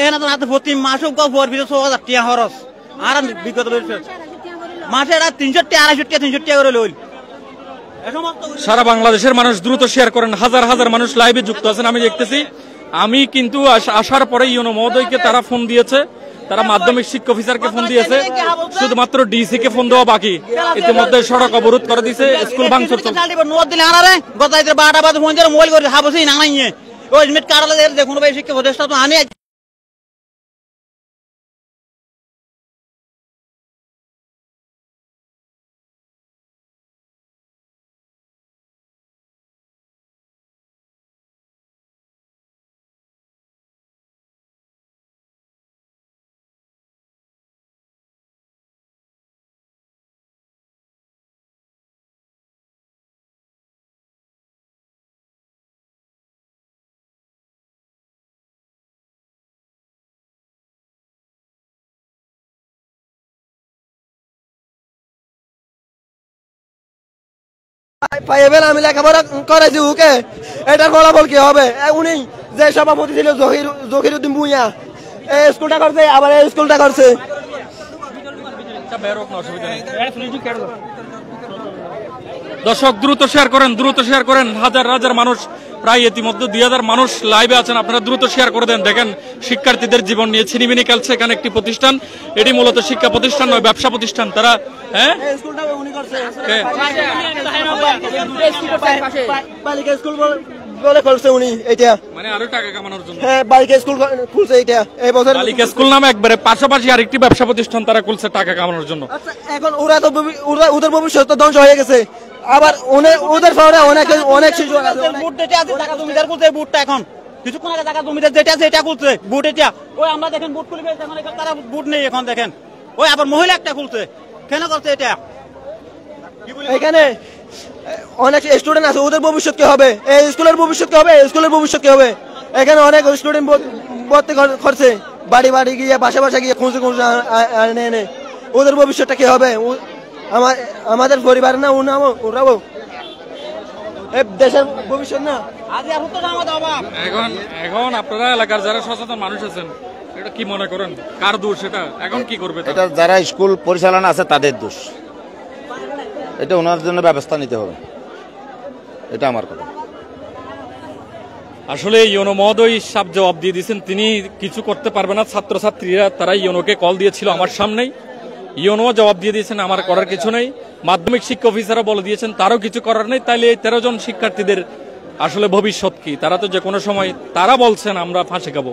এনা তো নাতে প্রতি মাসে উগা ফুয়ার ভিতরে 6,000 টাকা খরচ আর বিগত মাসে 300 টাকা 250 টাকা 300 টাকা করে লইল।
সারা বাংলাদেশের মানুষ দ্রুত শেয়ার করেন, হাজার হাজার মানুষ লাইভে যুক্ত আছেন আমি দেখতেছি। আমি কিন্তু আসার পরে ইউনো মহোদয়কে তারা ফোন দিয়েছে, তারা মাধ্যমিক শিক্ষা অফিসারকে ফোন দিয়েছে, শুধুমাত্র ডিসি কে ফোন দেওয়া বাকি। ইতিমধ্যে সড়ক অবরোধ করে দিয়েছে, স্কুল ভাঙচুর চলছে।
নোট দিলে আনারে গতাইতে 12টা বাজে ফোন দিয়ে মোবাইল করে হাবসি না নাইয়ে ওই মিট কারালে দেখুন ভাই শিক্ষা প্রতিষ্ঠা তো আনি
পাইবেন আমি লেখাপড়া করেছি ওকে, এটার ফলাফল কি হবে? উনি যে সভাপতি ছিল জহিরুদ্দিন ভুঁইয়া এই স্কুলটা করছে, আবার এই স্কুলটা করছে।
দর্শক দ্রুত শেয়ার করেন, দ্রুত শেয়ার করেন। হাজার হাজার মানুষ, প্রায় ইতিমধ্যে 2000 মানুষ লাইভে আছেন, আপনারা দ্রুত শেয়ার করে দেন। দেখেন শিক্ষার্থীদের জীবন নিয়ে ছিনিমিনি খেলছে এখানে একটি প্রতিষ্ঠান। এটি মূলত শিক্ষা প্রতিষ্ঠান নয়, ব্যবসা প্রতিষ্ঠান। তারা
বালিকা স্কুল বলে খুলছে উনি, এটা
মানে আরো টাকা কামানোর জন্য।
হ্যাঁ, বালিকা স্কুল খুলছে এটা এই বছর।
বালিকা স্কুল নামে একবারে পাশাপাশি আরেকটি ব্যবসা প্রতিষ্ঠান তারা খুলছে টাকা কামানোর জন্য।
এখন ওরা তো ওদের ভবিষ্যৎ ধ্বংস হয়ে গেছে। আবার ওদের পরে অনেক শিশু
বুট যেটা আছে টাকা জমিদার করতে বুটটা এখন কিছুক্ষণ আগে টাকা জমিদার যেটা আছে এটা খুলছে বুট। এটা ওই আমরা দেখেন বুট খুলে গেছে, এখন তারা বুট নেই এখন দেখেন। ওই আবার মহিলা একটা খুলছে, কেন করছে এটা?
এখানে অনেক স্টুডেন্ট আছে, ওদের ভবিষ্যৎ কি হবে? এই স্কুলের ভবিষ্যৎ কি হবে? স্কুলের ভবিষ্যৎ কি হবে? এখানে অনেক স্টুডেন্ট ভর্তি করছে, বাড়ি বাড়ি গিয়ে বাসা বাসা গিয়ে খুঁজে এনে ওদের ভবিষ্যৎটা কি হবে? আমাদের পরিবার না ওরাও দেশের ভবিষ্যৎ না।
এখন আপনারা এলাকার যারা সচেতন মানুষ আছেন, এটা কি মনে করেন কার দোষ? এটা এখন কি করবে?
এটা যারা স্কুল পরিচালনা আছে তাদের দোষ, এটা ওনার জন্য ব্যবস্থা নিতে হবে, এটা আমার কথা।
আসলে ইউনো মহোদয় সাহেব জবাব দিয়ে দিয়েছেন, তিনি কিছু করতে পারবে না। ছাত্রছাত্রীরা তারা ইউনোকে কল দিয়েছিল আমার সামনেই, ইউনো জবাব দিয়ে দিয়েছেন আমার করার কিছু নেই। মাধ্যমিক শিক্ষা অফিসারও বলে দিয়েছেন তারও কিছু করার নেই। তাইলে এই 13 জন শিক্ষার্থীদের আসলে ভবিষ্যৎ কি? তারা তো যে কোনো সময় তারা বলছেন আমরা ফাঁসি খাবো।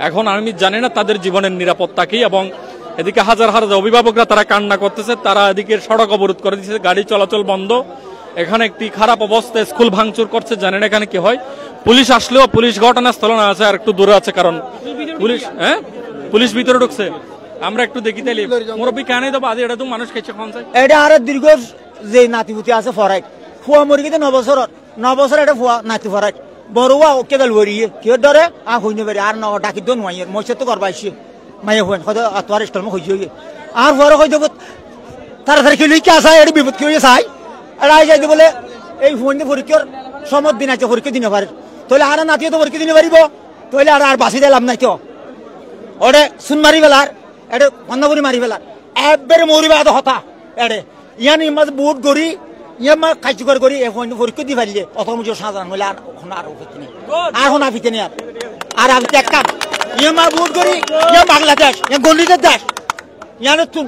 এখন আমি জানি না তাদের জীবনের নিরাপত্তা কি। এবং এদিকে হাজার হাজার অভিভাবকরা তারা কান্না করতেছে, তারা এদিকে সড়ক অবরোধ করে দিচ্ছে, গাড়ি চলাচল বন্ধ। এখানে একটি খারাপ অবস্থা, স্কুল ভাঙচুর করছে, জানেন এখানে কি হয়। পুলিশ আসলেও পুলিশ ঘটনাস্থলে না আছে, আর একটু দূরে আছে, কারণ পুলিশ ভিতরে ঢুকছে। আমরা একটু দেখি তাইলে মুরব্বী কেন দেবো আজ এটা তো মানুষ খেয়েছে খান চাই।
এটা আর দীর্ঘ যে নাতিপুতি আছে ফরাই ফুয়া মরি গেছে 9 বছর এটা ফুয়া নাতি ফরাই বড়ুয়া ওকে গেল বরিয়ে কেউ ধরে হইনি পারি আর ডাকি দো নয় মসে তো করবা আসি মাইয়া হুয়েন হয়তো তোমার স্টল হয়ে আর পরে হয়ে দেবো তাড়াতাড়ি খেলে কি আসা এটা বিপদ কি হয়ে চাই এটা আই যাইতে বলে এই হুয়েন পরীক্ষার সময় দিন আছে পরীক্ষা দিনে পারে তাহলে আর নাতিও তো পরীক্ষা দিনে পারিব তাহলে আর বাঁচি দিলাম নাই তো ওরে শুন মারি বেলার এটা বন্ধ করে মারি বেলার একবারে মরিবা হতা এড়ে ইয়ান ইমাজ বুট গড়ি ইয়া মা কাজ করি এখন পরীক্ষা দি পারিলে অত মুজো সাজান হইলে আর এখন আফিতে নেই আর আমি এক কাম ইয়া মা বুট গড়ি ইয়া বাংলাদেশ ইয়া গলিতে দেশ ইয়ানে তুন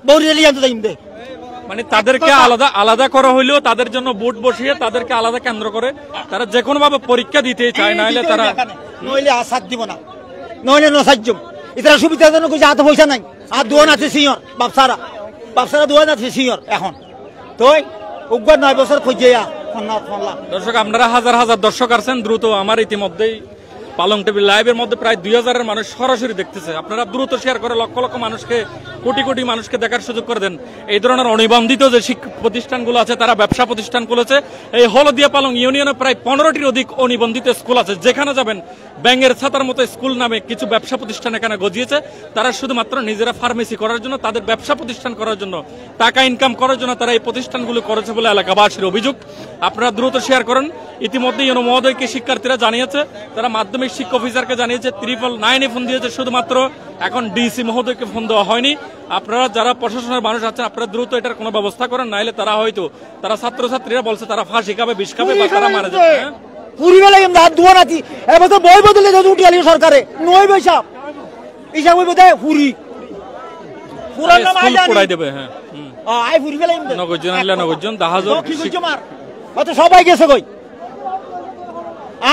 বৌরিয়ালি আনতে যাইম দে
মানে তাদেরকে আলাদা আলাদা করা হইলেও তাদের জন্য বুট বসিয়ে তাদেরকে আলাদা কেন্দ্র করে তারা যে কোনো ভাবে পরীক্ষা দিতে চায়, নাইলে তারা
নইলে আসাদ দিব না, নইলে নসাজ্যম এটা সুবিধার জন্য কিছু হাতে পয়সা নাই আর দোয়ান আছে সিনিয়র বাপসারা দোয়ান আছে সিনিয়র এখন তো 9 বছর খুঁজে
দর্শক আপনারা হাজার হাজার দর্শক আছেন দ্রুত আমার ইতিমধ্যেই পালং টিভি লাইভের মধ্যে প্রায় 2000-এর মানুষ সরাসরি দেখতেছে। আপনারা দ্রুত শেয়ার করে লক্ষ লক্ষ মানুষকে, কোটি কোটি মানুষকে দেখার সুযোগ করে দেন। এই ধরনের অনিবন্ধিত যে শিক্ষা প্রতিষ্ঠানগুলো আছে, তারা ব্যবসা প্রতিষ্ঠান খুলেছে। এই হলদিয়া পালং ইউনিয়নে প্রায় 15টির অধিক অনিবন্ধিত স্কুল আছে। যেখানে যাবেন ব্যাঙের ছাতার মতো স্কুল নামে কিছু ব্যবসা প্রতিষ্ঠান এখানে গজিয়েছে। তারা শুধুমাত্র নিজেরা ফার্মেসি করার জন্য, তাদের ব্যবসা প্রতিষ্ঠান করার জন্য, টাকা ইনকাম করার জন্য তারা এই প্রতিষ্ঠানগুলো করেছে বলে এলাকাবাসীর অভিযোগ। আপনারা দ্রুত শেয়ার করেন। ইতিমধ্যে ইউনো মহোদয়কে শিক্ষার্থীরা জানিয়েছে, তারা মাধ্যমিক শিক্ষা অফিসারকে জানিয়েছে, 999-এ ফোন দিয়েছে, শুধুমাত্র এখন ডিসি মহোদয়কে ফোন দেওয়া হয়নি। আপনারা যারা প্রশাসনের মানুষ আছেন, আপনারা দ্রুত এটার কোনো ব্যবস্থা করেন, নাইলে তারা হয়তো ছাত্রছাত্রীরা বলছে তারা ফাঁসি খাবে, বিষ খাবে বা তারা মারা যাবে।
পুরিবেলা হাত ধোয়া নাতি এবার তো বই বদলে উঠি আলি সরকারে নয় বৈশাখ ইসা বই বোধ পুরি পুরান নাম
পড়াই দেবে। হ্যাঁ
আই পুরিবেলা
নগরজন আনলে নগরজন দাহাজর
অত সবাই গেছে কই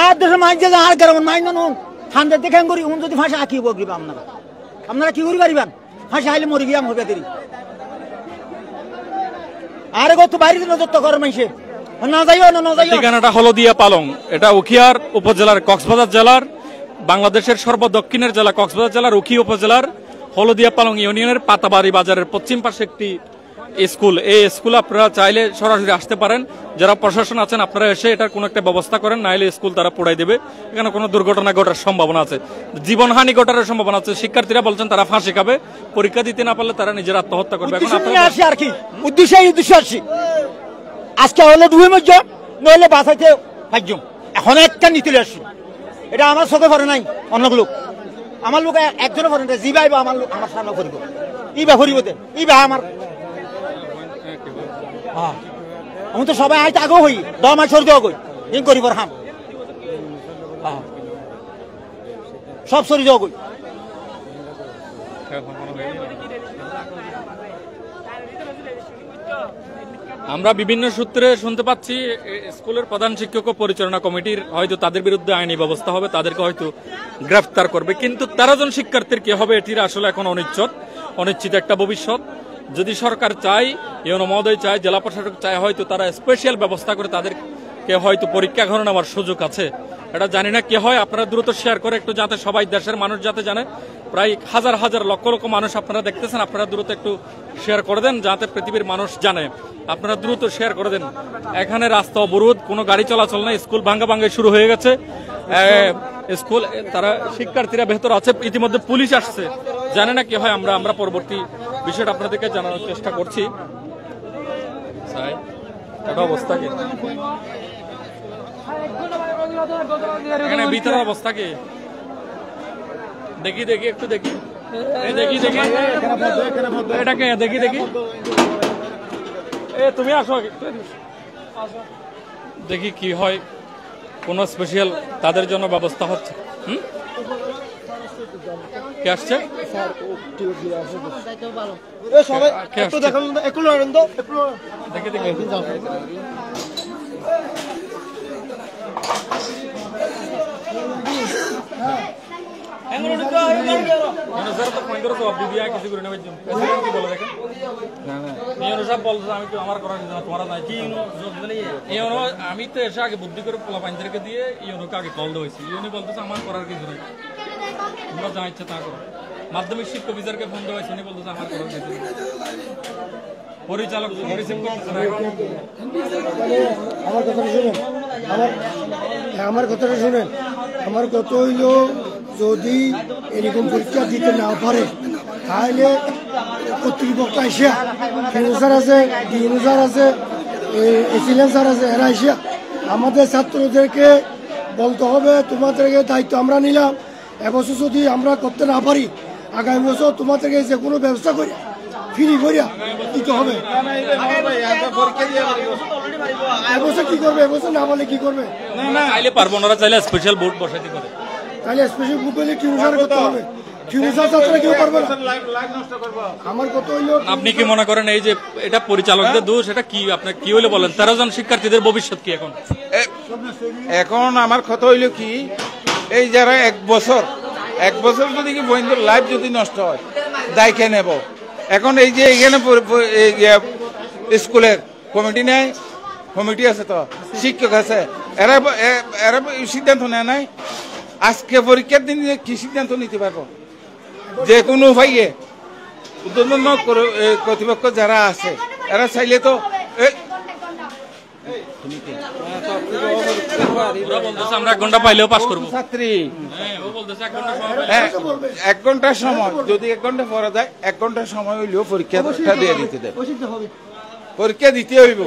আর দেশে মাইন যে আর গ্রাম মাইন নুন ঠান্ডা দেখে করি উন যদি ফাঁসি আঁকি বগরিবা আপনারা কি করি পারিবেন? ফাঁসি আইলে মরি গিয়াম হবে দেরি আরে গত বাইরে নজর তো করে মাইছে না যাইও না যাইও।
ঠিকানাটা হলদিয়া পালং, এটা উখিয়ার উপজেলার কক্সবাজার জেলার, বাংলাদেশের সর্বদক্ষিণের জেলা কক্সবাজার জেলার উখিয়া উপজেলার হলদিয়া পালং ইউনিয়নের পাতাবাড়ি বাজারের পশ্চিম পাশে একটি স্কুল। এই স্কুলে আপনারা চাইলে সরাসরি আসতে পারেন। যারা প্রশাসন আছেন আপনারা এসে এটার কোনো একটা ব্যবস্থা করেন, নাইলে স্কুল তারা পোড়াই দেবে। এখানে কোনো দুর্ঘটনা ঘটার সম্ভাবনা আছে, জীবনহানি ঘটার সম্ভাবনা আছে। শিক্ষার্থীরা বলছেন তারা ফাঁসি খাবে, পরীক্ষা দিতে না পারলে তারা নিজের আত্মহত্যা করবে। এখন আপনারা
আর কি উদ্দেশ্য আসছি আজকে হলে দুই মজ্জ নইলে বাসাইতে পাঁচজন এখন একটা নিতে আসছি। এটা আমার চোখে পড়ে নাই, অন্য লোক আমার লোক একজনে পড়ে জি ভাই বা আমার লোক আমার সামনে করিব ই বা করিব ই বা আমার আমি তো সবাই আইতে আগেও হই 10 মাস সরি দেওয়া কই ইন করিব হাম সব সরি দেওয়া কই।
আমরা বিভিন্ন সূত্রে শুনতে পাচ্ছি স্কুলের প্রধান শিক্ষক ও পরিচালনা কমিটির হয়তো তাদের বিরুদ্ধে আইনি ব্যবস্থা হবে, তাদেরকে হয়তো গ্রেফতার করবে। কিন্তু 13 জন শিক্ষার্থীর কি হবে এটির আসলে এখন অনিশ্চিত একটা ভবিষ্যৎ। যদি সরকার চায়, ইউনো মহোদয় চায়, জেলা প্রশাসক চায়, হয়তো তারা স্পেশাল ব্যবস্থা করে তাদেরকে হয়তো পরীক্ষা ঘরে নেওয়ার সুযোগ আছে। এটা জানি না কি হয়। আপনারা দ্রুত শেয়ার করে একটু, যাতে সবাই দেশের মানুষ যাতে জানে। প্রায় হাজার হাজার লক্ষ লক্ষ মানুষ আপনারা দেখতেছেন, আপনারা দ্রুত একটু শেয়ার করে দেন যাতে পৃথিবীর মানুষ জানে। আপনারা দ্রুত শেয়ার করে দেন। এখানে রাস্তা অবরোধ, কোনো গাড়ি চলাচল নাই, স্কুল ভাঙ্গা শুরু হয়ে গেছে। স্কুল তারা শিক্ষার্থীরা ভেতর আছে, ইতিমধ্যে পুলিশ আসছে। জানে না কি হয়, আমরা পরবর্তী বিষয়টা আপনাদেরকে জানানোর চেষ্টা করছি। অবস্থা কি এখানে ভিতরের অবস্থা কি দেখি একটু দেখি এটাকে দেখি তুমি আসো দেখি কি হয়। কোন স্পেশাল তাদের জন্য ব্যবস্থা হচ্ছে? কে আসছে? আমি তো এসে আগে বুদ্ধি করে পোলা পাইনদেরকে দিয়ে ইউনোকে আগে কল দিয়েছি। ইউনি বলতেছে আমার করার কিছু নাই, তোমরা যা ইচ্ছা তা করো। মাধ্যমিক শিক্ষা অফিসারকে ফোন দেওয়া হয়েছে, উনি বলতেছে আমার করার কিছু নেই। পরিচালক রিসিভ করতেছে না।
আমার কথাটা শুনেন, আমার কত হইল যদি এরকম পরীক্ষা দিতে না পারে তাহলে কর্তৃপক্ষ আসিয়া ফিউচার আছে, ডিএনএসার আছে, এসিলেন্সার আছে, এরা আসিয়া আমাদের ছাত্রদেরকে বলতে হবে তোমাদেরকে দায়িত্ব আমরা নিলাম। এবছর যদি আমরা করতে না পারি, আগামী বছর তোমাদেরকে যে কোনো ব্যবস্থা করি ফ্রি করিয়া দিতে হবে। এবছর কি করবে? এবছর না বলে কি করবে?
চাইলে পারবো না, চাইলে স্পেশাল বোর্ড বসাইতে পারে।
তাহলে স্পেশাল গ্রুপ হলে টিউশন করতে হবে। টিউশন ছাত্ররা কেউ পারবে না। আমার কত হইল,
আপনি কি মনে করেন এই যে এটা পরিচালকদের দোষ? এটা কি আপনি কি হইলে বলেন? 13 জন শিক্ষার্থীদের ভবিষ্যৎ কি এখন?
এখন আমার কথা হইল কি, এই যারা এক বছর যদি কি বইন্দ্র লাইফ যদি নষ্ট হয়, দায় কে নেব? এখন এই যে এখানে স্কুলের কমিটি নেই, কমিটি আছে তো শিক্ষক আছে, এরা সিদ্ধান্ত নেয় নাই। আজকে পরীক্ষার দিন কি সিদ্ধান্ত নিতে পারবো? যে কোনো উপায়ে উদ্বোধন কর্তৃপক্ষ যারা আছে এরা চাইলে তো
আমরা 1 ঘন্টা পাইলেও পাস করবো।
ছাত্রী 1 ঘন্টার সময়, যদি 1 ঘন্টা পরে যায় 1 ঘন্টার সময় হইলেও পরীক্ষাটা দিয়ে দিতে দেয়। পরীক্ষা দিতে হইব।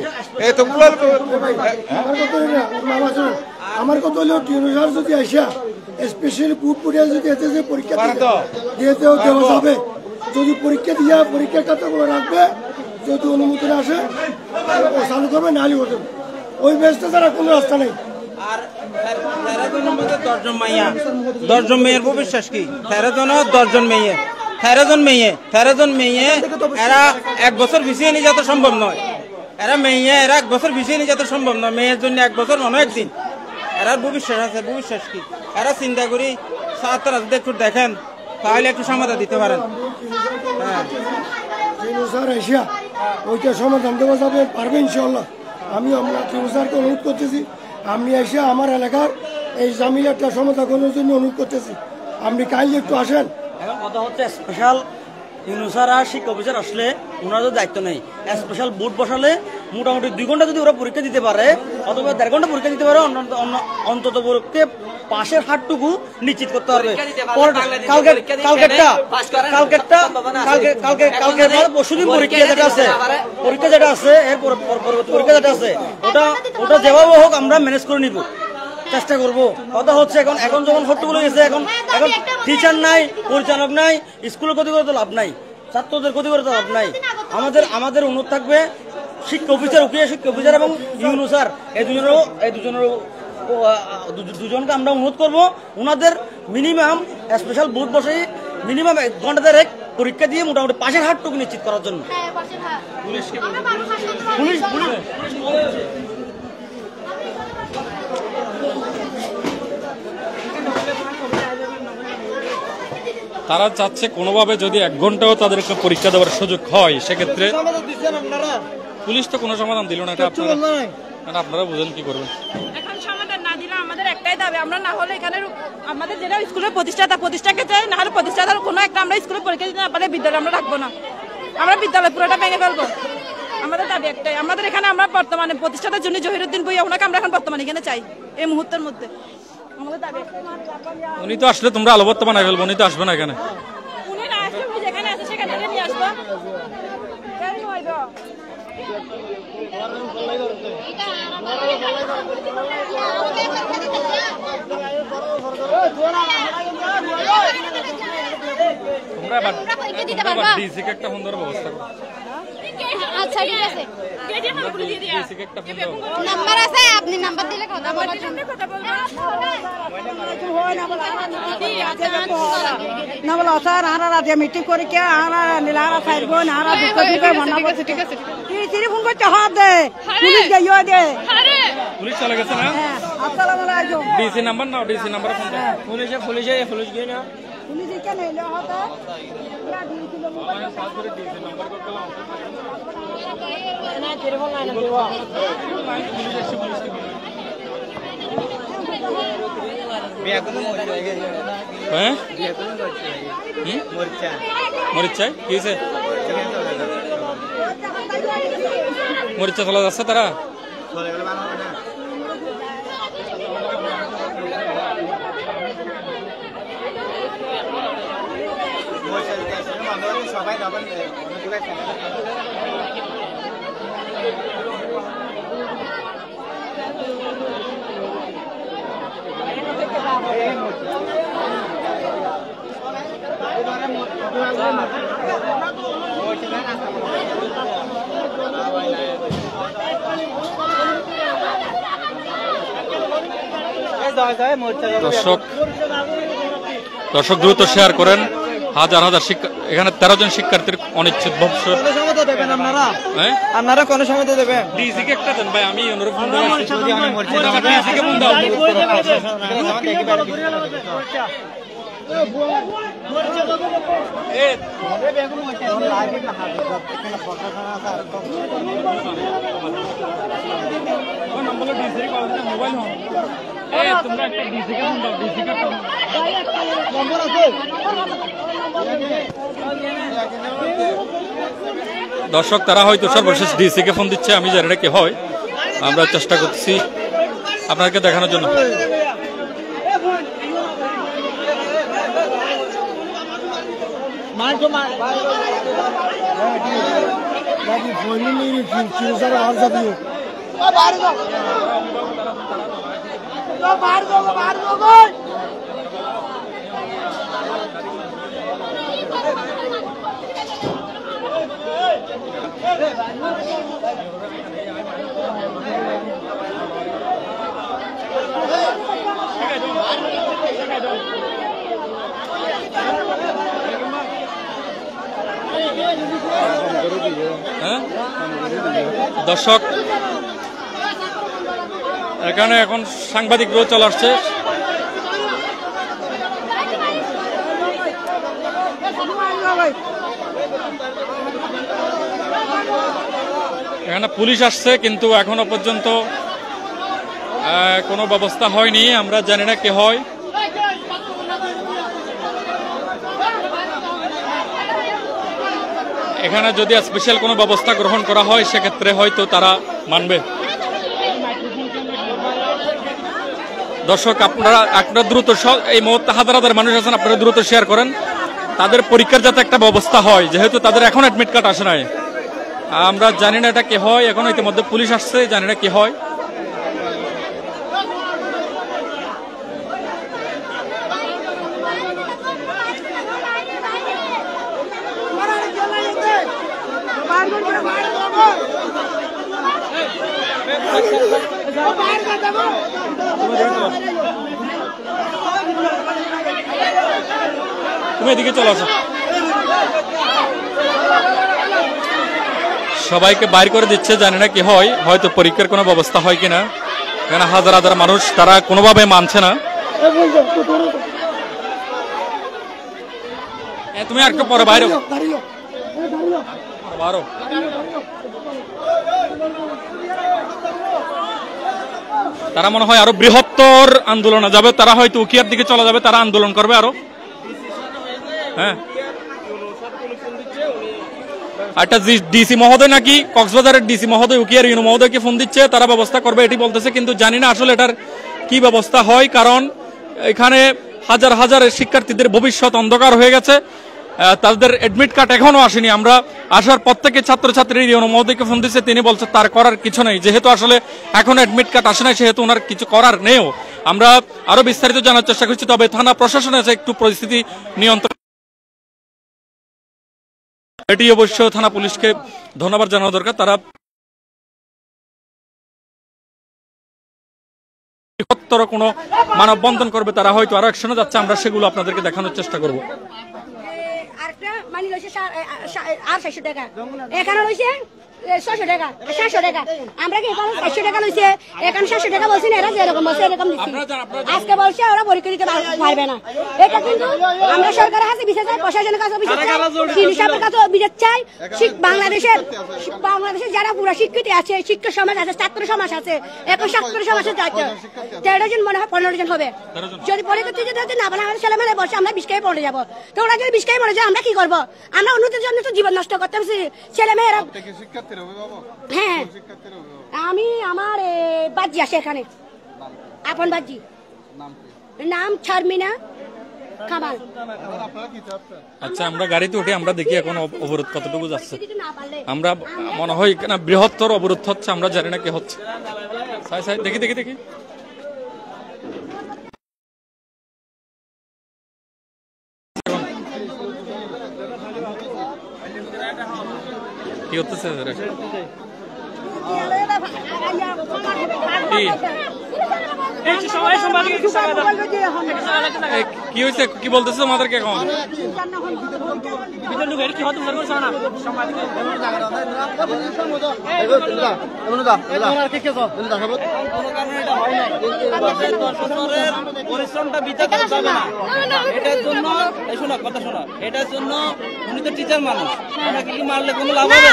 আমার কথা হলো টিউনিভার যদি আসা স্পেশালি বুট পড়িয়া যদি এতে যে পরীক্ষা দিতেও দেওয়া যাবে, যদি পরীক্ষা দিয়া পরীক্ষার খাতাগুলো রাখবে, যদি অনুমোদন আসে ও চালু করবে, নাহলে হতে ওই বেসটা ছাড়া কোনো রাস্তা নেই।
আর 10 জন মেয়ের ভবিষ্যৎ কি? 13 জন 10 জন মেয়ে, 13 জন মেয়ে এরা 1 বছর পিছিয়ে নিয়ে যেতে সম্ভব নয়। এরা 1 বছর পিছিয়ে নিয়ে যেতে সম্ভব নয়। মেয়ের জন্য 1 বছর অনেক দিন। এরা ভবিষ্যৎ আছে, ভবিষ্যৎ কি? এরা চিন্তা করি ছাত্ররা যদি একটু দেখেন তাহলে একটু সমাধান দিতে পারেন।
এশিয়া ওইটা সমাধান দেওয়া যাবে, পারবে ইনশাল্লাহ। আমি আমরা টিউনিভারকে অনুরোধ করতেছি, আপনি এসে আমার এলাকার এই জামিলাটা সমাধান করার জন্য অনুরোধ করতেছি, আপনি কাইন্ডলি একটু আসেন।
এখন কথা হচ্ছে স্পেশাল ইউনুসার আর শিক্ষা অফিসার আসলে ওনাদের দায়িত্ব নেই। স্পেশাল বুট বসালে মোটামুটি 2 ঘন্টা যদি ওরা পরীক্ষা দিতে পারে অথবা 1.5 ঘন্টা পরীক্ষা দিতে পারে, অন্তত পরীক্ষা পাশের হারটুকু নিশ্চিত করতে পারবে। কালকে পরশুদিন পরীক্ষা যেটা আছে এর পরবর্তী পরীক্ষা যেটা আছে ওটা যেভাবে হোক আমরা ম্যানেজ করে নিব, চেষ্টা করবো। কথা হচ্ছে এখন যখন হট্টগোল গেছে, এখন টিচার নাই, পরিচালক নাই, স্কুলের ক্ষতি করে তো লাভ নাই, ছাত্রদের ক্ষতি করে তো লাভ নাই। আমাদের অনুরোধ থাকবে শিক্ষা অফিসার, উকিয়া শিক্ষা অফিসার এবং ইউনুসার এই দুজনকে আমরা অনুরোধ করবো ওনাদের মিনিমাম স্পেশাল বুথ বসে মিনিমাম 1 ঘন্টা ধরে পরীক্ষা দিয়ে মোটামুটি পাশের হারটুকু নিশ্চিত করার জন্য।
তারা চাচ্ছে কোনোভাবে যদি 1 ঘন্টাও তাদেরকে পরীক্ষা দেওয়ার সুযোগ হয়, সেক্ষেত্রে পুলিশ তো কোনো সমাধান দিল না। এটা আপনারা বুঝেন কি করবেন?
এখন সমাধান না দিলে আমাদের একটাই দাবি, আমরা না হলে এখানে আমাদের যেটা স্কুলের প্রতিষ্ঠাকে চাই, না হলে প্রতিষ্ঠাতার কোনো একটা আমরা স্কুলে পরীক্ষা দিতে না পারলে বিদ্যালয় আমরা রাখবো না, আমরা বিদ্যালয় পুরোটা ভেঙে ফেলবো। আমাদের দাবি একটাই, আমাদের এখানে আমরা বর্তমানে প্রতিষ্ঠাতার জন্য জহিরুদ্দিন ভূঁইয়া ওনাকে আমরা এখন বর্তমানে এখানে চাই এই মুহূর্তের মধ্যে।
উনি তো আসলে তোমরা আলোবর্ত বানাই ফেলবো, উনি তো আসবে না এখানে।
উনি না আসলে যেখানে আছে সেখানে নিয়ে আসবো।
তোমরা ডিসিকে একটা সুন্দর ব্যবস্থা করো।
আচ্ছা ঠিক আছে, নাম্বার আছে, আপনি নাম্বার দিলে কথা বলবো।
না বলো স্যার আরা রাতে মিটিং করে কে আরা নীলারা ফাইরবো না আরা দুঃখ দিবে মনে বলছে। ঠিক আছে কি টেলিফোন করতে হাত দে, পুলিশ যাইও দে।
পুলিশ চলে গেছে না?
আসসালামু আলাইকুম।
ডিসি নাম্বার নাও, ডিসি নাম্বার ফোন দাও। পুলিশ গিয়ে না,
পুলিশ কেন এলো হতা ইয়া দিছিল মোবাইল
সাথে করে ডিসি নাম্বার কল করলাম
না টেলিফোন লাইন দেবো।
পুলিশ এসে পুলিশ কে
বিয়া কোন মরছে
হ্যাঁ
বিয়া কোন মরছে
মরিচা কি হইছে? মরিচা চলে যাচ্ছে তারা
চলে গেলে ভালো হবে না। সবাই যাবেন
দর্শক দ্রুত শেয়ার করেন। হাজার হাজার এখানে 13 জন শিক্ষার্থীর অনিশ্চিত ভবিষ্যৎ।
আপনারা কোন সময় দেবেন?
ডিসি কে একটা দেন ভাই, আমি অনুরোধ ফোন দাও।
ডিসি কে ফোন দাও।
মোবাইল দর্শক তারা হয়তো সর্বশেষ ডিসি কে ফোন দিচ্ছে, আমি জানি না কি হয়, আমরা চেষ্টা করছি আপনাকে দেখানোর জন্য। দর্শক এখানে এখন সাংবাদিকরাও চলে আসছে। এখানে পুলিশ আসছে কিন্তু এখনো পর্যন্ত কোনো ব্যবস্থা হয়নি, আমরা জানি না কি হয়। এখানে যদি স্পেশাল কোনো ব্যবস্থা গ্রহণ করা হয় সেক্ষেত্রে হয়তো তারা মানবে। দর্শক আপনারা দ্রুত, এই মুহূর্তে হাজার হাজার মানুষ আছেন, আপনারা দ্রুত শেয়ার করেন তাদের পরীক্ষার যাতে একটা ব্যবস্থা হয়, যেহেতু তাদের এখন অ্যাডমিট কার্ড আসে নাই। আমরা জানি না এটা কি হয়, এখন ইতিমধ্যে পুলিশ আসছে, জানি না কি হয়। তুমি এদিকে চলো আসো। সবাইকে বাইর করে দিচ্ছে, জানি না কি হয়, হয়তো পরীক্ষার কোনো ব্যবস্থা হয় কিনা। এখানে হাজার হাজার মানুষ, তারা কোনোভাবে মানছে না। তুমি আর একটু পরে বাইরে বারো। তারা মনে হয় আরো বৃহত্তর আন্দোলনে যাবে, তারা হয়তো উকিয়ার দিকে চলে যাবে, তারা আন্দোলন করবে আরো। হ্যাঁ, একটা ডিসি মহোদয় নাকি কক্সবাজারের ডিসি মহোদয় উকিয়ার ইউনো মহোদয়কে ফোন দিচ্ছে, তারা ব্যবস্থা করবে এটি বলতেছে, কিন্তু জানি না আসলে এটার কি ব্যবস্থা হয়, কারণ এখানে হাজার হাজার শিক্ষার্থীদের ভবিষ্যৎ অন্ধকার হয়ে গেছে, তাদের এডমিট কার্ড এখনো আসেনি। আমরা আসার পর থেকে ছাত্রছাত্রী ইউনো মহোদয়কে ফোন দিচ্ছে, তিনি বলছে তার করার কিছু নেই, যেহেতু আসলে এখন এডমিট কার্ড আসে নাই সেহেতু ওনার কিছু করার নেই। আমরা আরো বিস্তারিত জানার চেষ্টা করছি, তবে থানা প্রশাসন আছে একটু পরিস্থিতি নিয়ন্ত্রণ। এটি অবশ্য থানা পুলিশকে ধন্যবাদ জানানো দরকার, তারা বৃহত্তর কোনো মানববন্ধন করবে, তারা হয়তো আরো একশনে যাচ্ছে, আমরা সেগুলো আপনাদেরকে দেখানোর চেষ্টা করব।
আর 600 টাকা এখানে রয়েছে 600 টাকা 700 টাকা, আমরা কি এখানে 700 টাকা লইছে, এখানে 700 টাকা বলছেন, এরা যেরকম বলছে এরকম দিচ্ছি। আজকে বলছে ওরা পরীক্ষা দিতে পারবে না, এটা কিন্তু আমরা সরকারের কাছে বিচার চাই, প্রশাসনের কাছে বিচার চাই, সিনিসাবের কাছে বিচার চাই। বাংলাদেশের যারা পুরো শিক্ষিত আছে, শিক্ষক সমাজ আছে, ছাত্র সমাজ আছে, এখন ছাত্র সমাজের দায়িত্ব 13 জন মনে হয় 15 জন হবে। যদি পরীক্ষা দিতে যাতে না বলে আমাদের ছেলেমেয়েরা বলছে আমরা বিষকায় পড়ে যাবো, তো ওরা যদি বিষকায় পড়ে যায় আমরা কি করবো? আমরা অন্যদের জন্য তো জীবন নষ্ট করতে পারছি ছেলেমেয়েরা। হ্যাঁ, আমি আমার বাজি আসে এখানে, আপন বাজি, নাম শারমিনা কামাল।
আচ্ছা, আমরা গাড়িতে উঠে আমরা দেখি এখন অবরোধ কতটুকু যাচ্ছে। আমরা মনে হয় না বৃহত্তর অবরোধ হচ্ছে, আমরা জানি না কি হচ্ছে। দেখি দেখি দেখি কি হতেছে কি হয়েছে, কি বলতেছে তোমাদেরকে এখন?
পরিশ্রমটা বৃথা করতে হবে না, এটার জন্য শোনা কথা শোনা, এটার জন্য উনি তো টিচার মানুষ, ওনাকে কি মারলে কোনো লাভ হবে?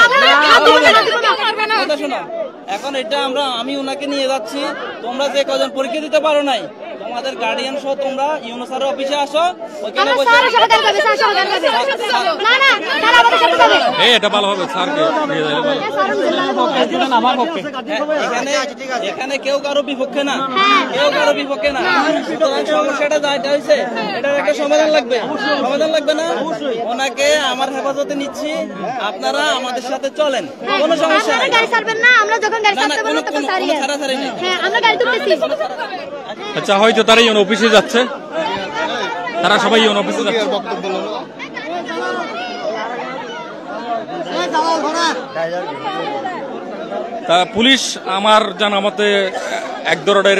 কথা শোনা,
এখন এটা আমি ওনাকে নিয়ে যাচ্ছি, তোমরা যে কজন পরীক্ষা দিতে পারো নাই তোমাদের গার্ডিয়ান সহ তোমরা ইউনো স্যারের অফিসে আসো, ওখানে
এটা ভালো হবে স্যারকে
এখানে কেউ কারো বিপক্ষে না, কেউ কারো বিপক্ষে না। সুতরাং সমস্যাটা যেটা হয়েছে এটার একটা সমাধান লাগবে না? ওনাকে আমার হেফাজতে নিচ্ছি, আপনারা আমাদের সাথে চলেন, কোনো সমস্যা নেই।
আচ্ছা, হয়তো তারা ইউনো অফিসে যাচ্ছে, তারা সবাই ইউনো অফিসে যাচ্ছে। তা পুলিশ আমার জানা মতে এক ধরনের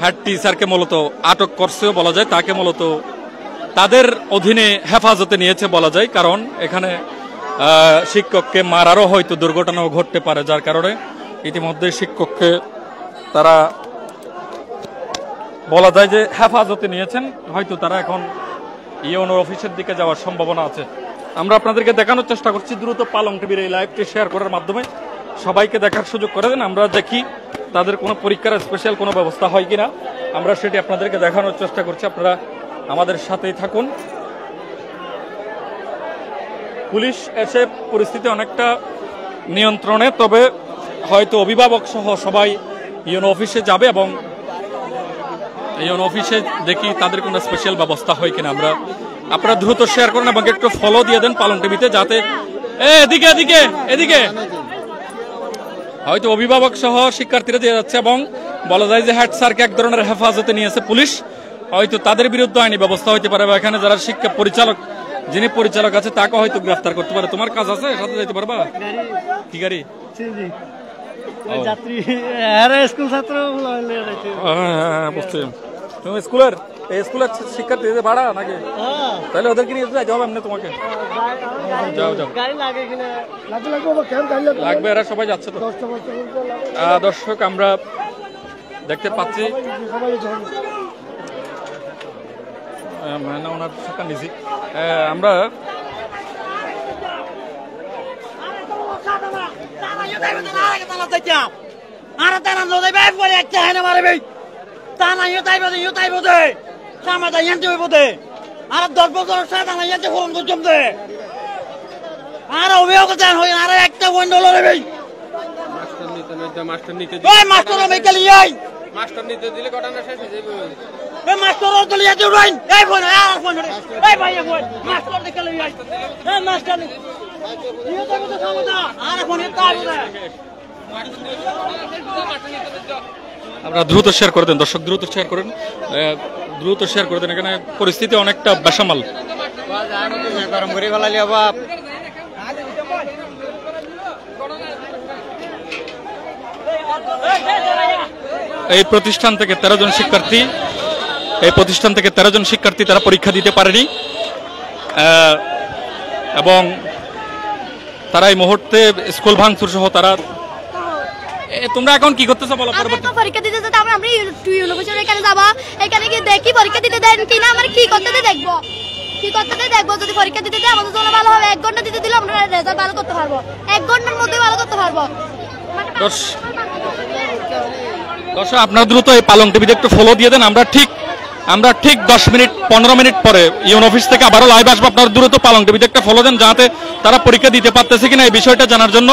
হেড টিচারকে মূলত আটক করছেও বলা যায়, তাকে মূলত তাদের অধীনে হেফাজতে নিয়েছে বলা যায়, কারণ এখানে শিক্ষককে মারারও হয়তো দুর্ঘটনাও ঘটতে পারে, যার কারণে ইতিমধ্যে শিক্ষককে তারা বলা যায় যে হেফাজতে নিয়েছেন। হয়তো তারা এখন ইউনো অফিসের দিকে যাওয়ার সম্ভাবনা আছে। আমরা আপনাদেরকে দেখানোর চেষ্টা করছি, দ্রুত পালং টিভির এই লাইভটি শেয়ার করার মাধ্যমে সবাইকে দেখার সুযোগ করে দেন। আমরা দেখি তাদের কোনো পরীক্ষার স্পেশাল কোনো ব্যবস্থা হয় কিনা, আমরা সেটি আপনাদেরকে দেখানোর চেষ্টা করছি। আপনারা আমাদের সাথেই থাকুন। পুলিশ এসে পরিস্থিতি অনেকটা নিয়ন্ত্রণে, তবে হয়তো অভিভাবক সহ সবাই ইউনো অফিসে যাবে এবং ইউনো অফিসে দেখি তাদের কোনো স্পেশাল ব্যবস্থা হয় কিনা। আপনারা দ্রুত শেয়ার করুন এবং একটু ফলো দিয়ে দেন পালং টিভিতে, যাতে এদিকে এদিকে এদিকে হয়তো অভিভাবক সহ শিক্ষার্থীরা দিয়ে যাচ্ছে এবং বলা যায় যে হেড স্যারকে এক ধরনের হেফাজতে নিয়েছে পুলিশ। হয়তো তাদের বিরুদ্ধে আইনি ব্যবস্থা হইতে পারে, বা এখানে যারা শিক্ষা পরিচালক, যিনি পরিচালক আছে তাকে হয়তো গ্রেফতার করতে পারে। তোমার কাজ আছে, সাথে যেতে পারবা? কি গাড়ি?
স্কুল ছাত্র
বুঝছি। তুমি স্কুলের শিক্ষার্থী ভাড়া নাকি? তাহলে ওদেরকে নিয়ে যাইতে হবে এমনি তোমাকে। যাও যাও, লাগবে, এরা সবাই যাচ্ছে তো। দর্শক, আমরা দেখতে পাচ্ছি ওনার শিক্ষা নিছি আমরা। আমরা দ্রুত শেয়ার করে দেন দর্শক, দ্রুত শেয়ার করেন, দ্রুত শেয়ার করে দেন। এখানে পরিস্থিতি অনেকটা বেসামাল। এই প্রতিষ্ঠান থেকে 13 জন শিক্ষার্থী তারা পরীক্ষা দিতে পারেনি এবং তারা এই মুহূর্তে স্কুল ভাঙচুর সহ তারা। তোমরা এখন কি করতেছো বলো?
পরীক্ষা দিতে যেতে আমরা ইউনিভার্সিটির এখানে যাবা, এখানে গিয়ে দেখি পরীক্ষা দিতে দেন কিনা, আমরা কি করতে দেখবো, যদি পরীক্ষা দিতে দেয় আমাদের জন্য ভালো হবে। 1 ঘন্টা দিতে দিলে আমরা রেজাল্ট ভালো করতে পারবো, 1 ঘন্টার মধ্যে ভালো করতে পারবো।
দর্শক, আপনারা দ্রুত এই পালং টিভিতে একটু ফলো দিয়ে দেন। আমরা ঠিক 10 মিনিট 15 মিনিট পরে ইউনো অফিস থেকে আবারও লাইভ আসবো। আপনারা দ্রুত পালং টিভিতে একটা ফলো দেন, যাতে তারা পরীক্ষা দিতে পারতেছে কিনা এই বিষয়টা জানার জন্য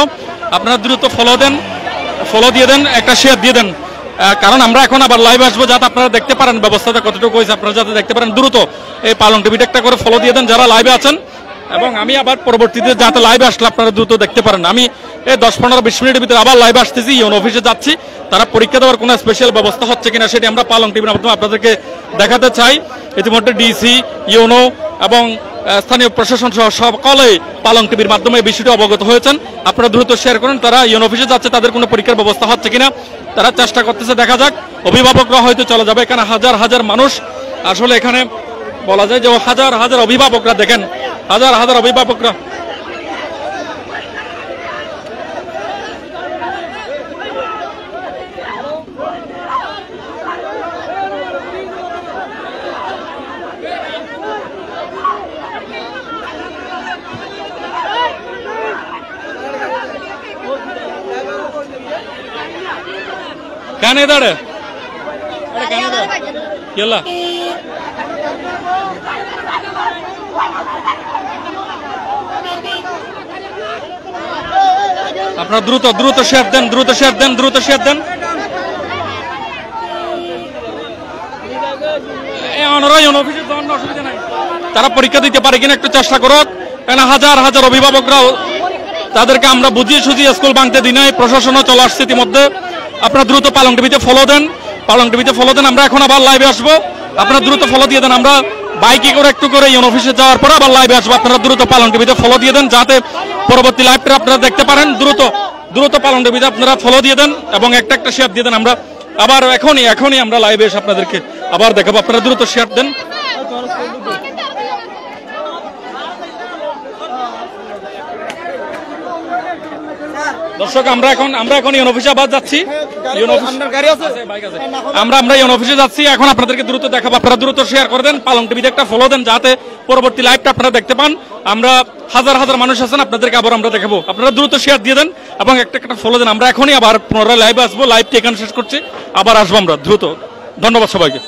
আপনারা দ্রুত ফলো দিয়ে দেন, একটা শেয়ার দিয়ে দেন, কারণ আমরা এখন আবার লাইভ আসবো, যাতে আপনারা দেখতে পারেন ব্যবস্থাটা কতটুকু হয়েছে, আপনারা যাতে দেখতে পারেন। দ্রুত এই পালং টিভিটা একটা করে ফলো দিয়ে দেন যারা লাইভে আছেন, এবং আমি আবার পরবর্তীতে যাতে লাইভে আসলে আপনারা দ্রুত দেখতে পারেন। আমি এই 10-15-20 মিনিটের ভিতরে আবার লাইভে আসতেছি, ইউনো অফিসে যাচ্ছি। তারা পরীক্ষা দেওয়ার কোনো স্পেশাল ব্যবস্থা হচ্ছে কিনা সেটি আমরা পালং টিভির মাধ্যমে আপনাদেরকে দেখাতে চাই। ইতিমধ্যে ডিসি, ইউনো এবং স্থানীয় প্রশাসন সহ সকলে পালং টিভির মাধ্যমে এই বিষয়টি অবগত হয়েছেন। আপনারা দ্রুত শেয়ার করেন, তারা ইউনো অফিসে যাচ্ছে, তাদের কোনো পরীক্ষার ব্যবস্থা হচ্ছে কিনা তারা চেষ্টা করতেছে, দেখা যাক। অভিভাবকরা হয়তো চলে যাবে, এখানে হাজার হাজার মানুষ, আসলে এখানে বলা যায় যে হাজার হাজার অভিভাবকরা, দেখেন হাজার হাজার অভিভাবকরা। কেন দাঁড়ে কেলা আপনারা দ্রুত দ্রুত শেয়ার দেন, দ্রুত শেয়ার দেন, দ্রুত শেয়ার দেন। অসুবিধা নাই, তারা পরীক্ষা দিতে পারে কিনা একটু চেষ্টা করো। কেন হাজার হাজার অভিভাবকরা, তাদেরকে আমরা বুঝিয়ে সুঝিয়ে স্কুল ভাঙতে দিই নাই, প্রশাসনও চলে আসছে ইতিমধ্যে। আপনারা দ্রুত পালং টিভিতে ফলো দেন, পালং টিভিতে ফলো দেন। আমরা এখন আবার লাইভে আসবো, আপনারা দ্রুত ফলো দিয়ে দেন। আমরা বাইকে করে একটু করে ইউন অফিসে যাওয়ার পর আবার লাইভে আসবো। আপনারা দ্রুত পালং টিভিতে ফলো দিয়ে দেন, যাতে পরবর্তী লাইভটা আপনারা দেখতে পারেন। দ্রুত দ্রুত পালং টিভিতে আপনারা ফলো দিয়ে দেন এবং একটা একটা শেয়ার দিয়ে দেন। আমরা আবার এখনই আমরা লাইভে এসে আপনাদেরকে আবার দেখাবো। আপনারা দ্রুত শেয়ার দেন। দর্শক, আমরা এখন ইউন অফিসে আবার যাচ্ছি। আমরা ইউন অফিসে যাচ্ছি এখন, আপনাদেরকে দ্রুত দেখাবো। আপনারা দ্রুত শেয়ার করে দেন, পালং টিভিতে একটা ফলো দেন, যাতে পরবর্তী লাইভটা আপনারা দেখতে পান। আমরা হাজার হাজার মানুষ আছেন, আপনাদেরকে আবার আমরা দেখাবো। আপনারা দ্রুত শেয়ার দিয়ে দেন এবং একটা একটা ফলো দেন। আমরা এখনই আবার পুনরায় লাইভে আসবো। লাইভটি এখানে শেষ করছি, আবার আসবো আমরা দ্রুত। ধন্যবাদ সবাইকে।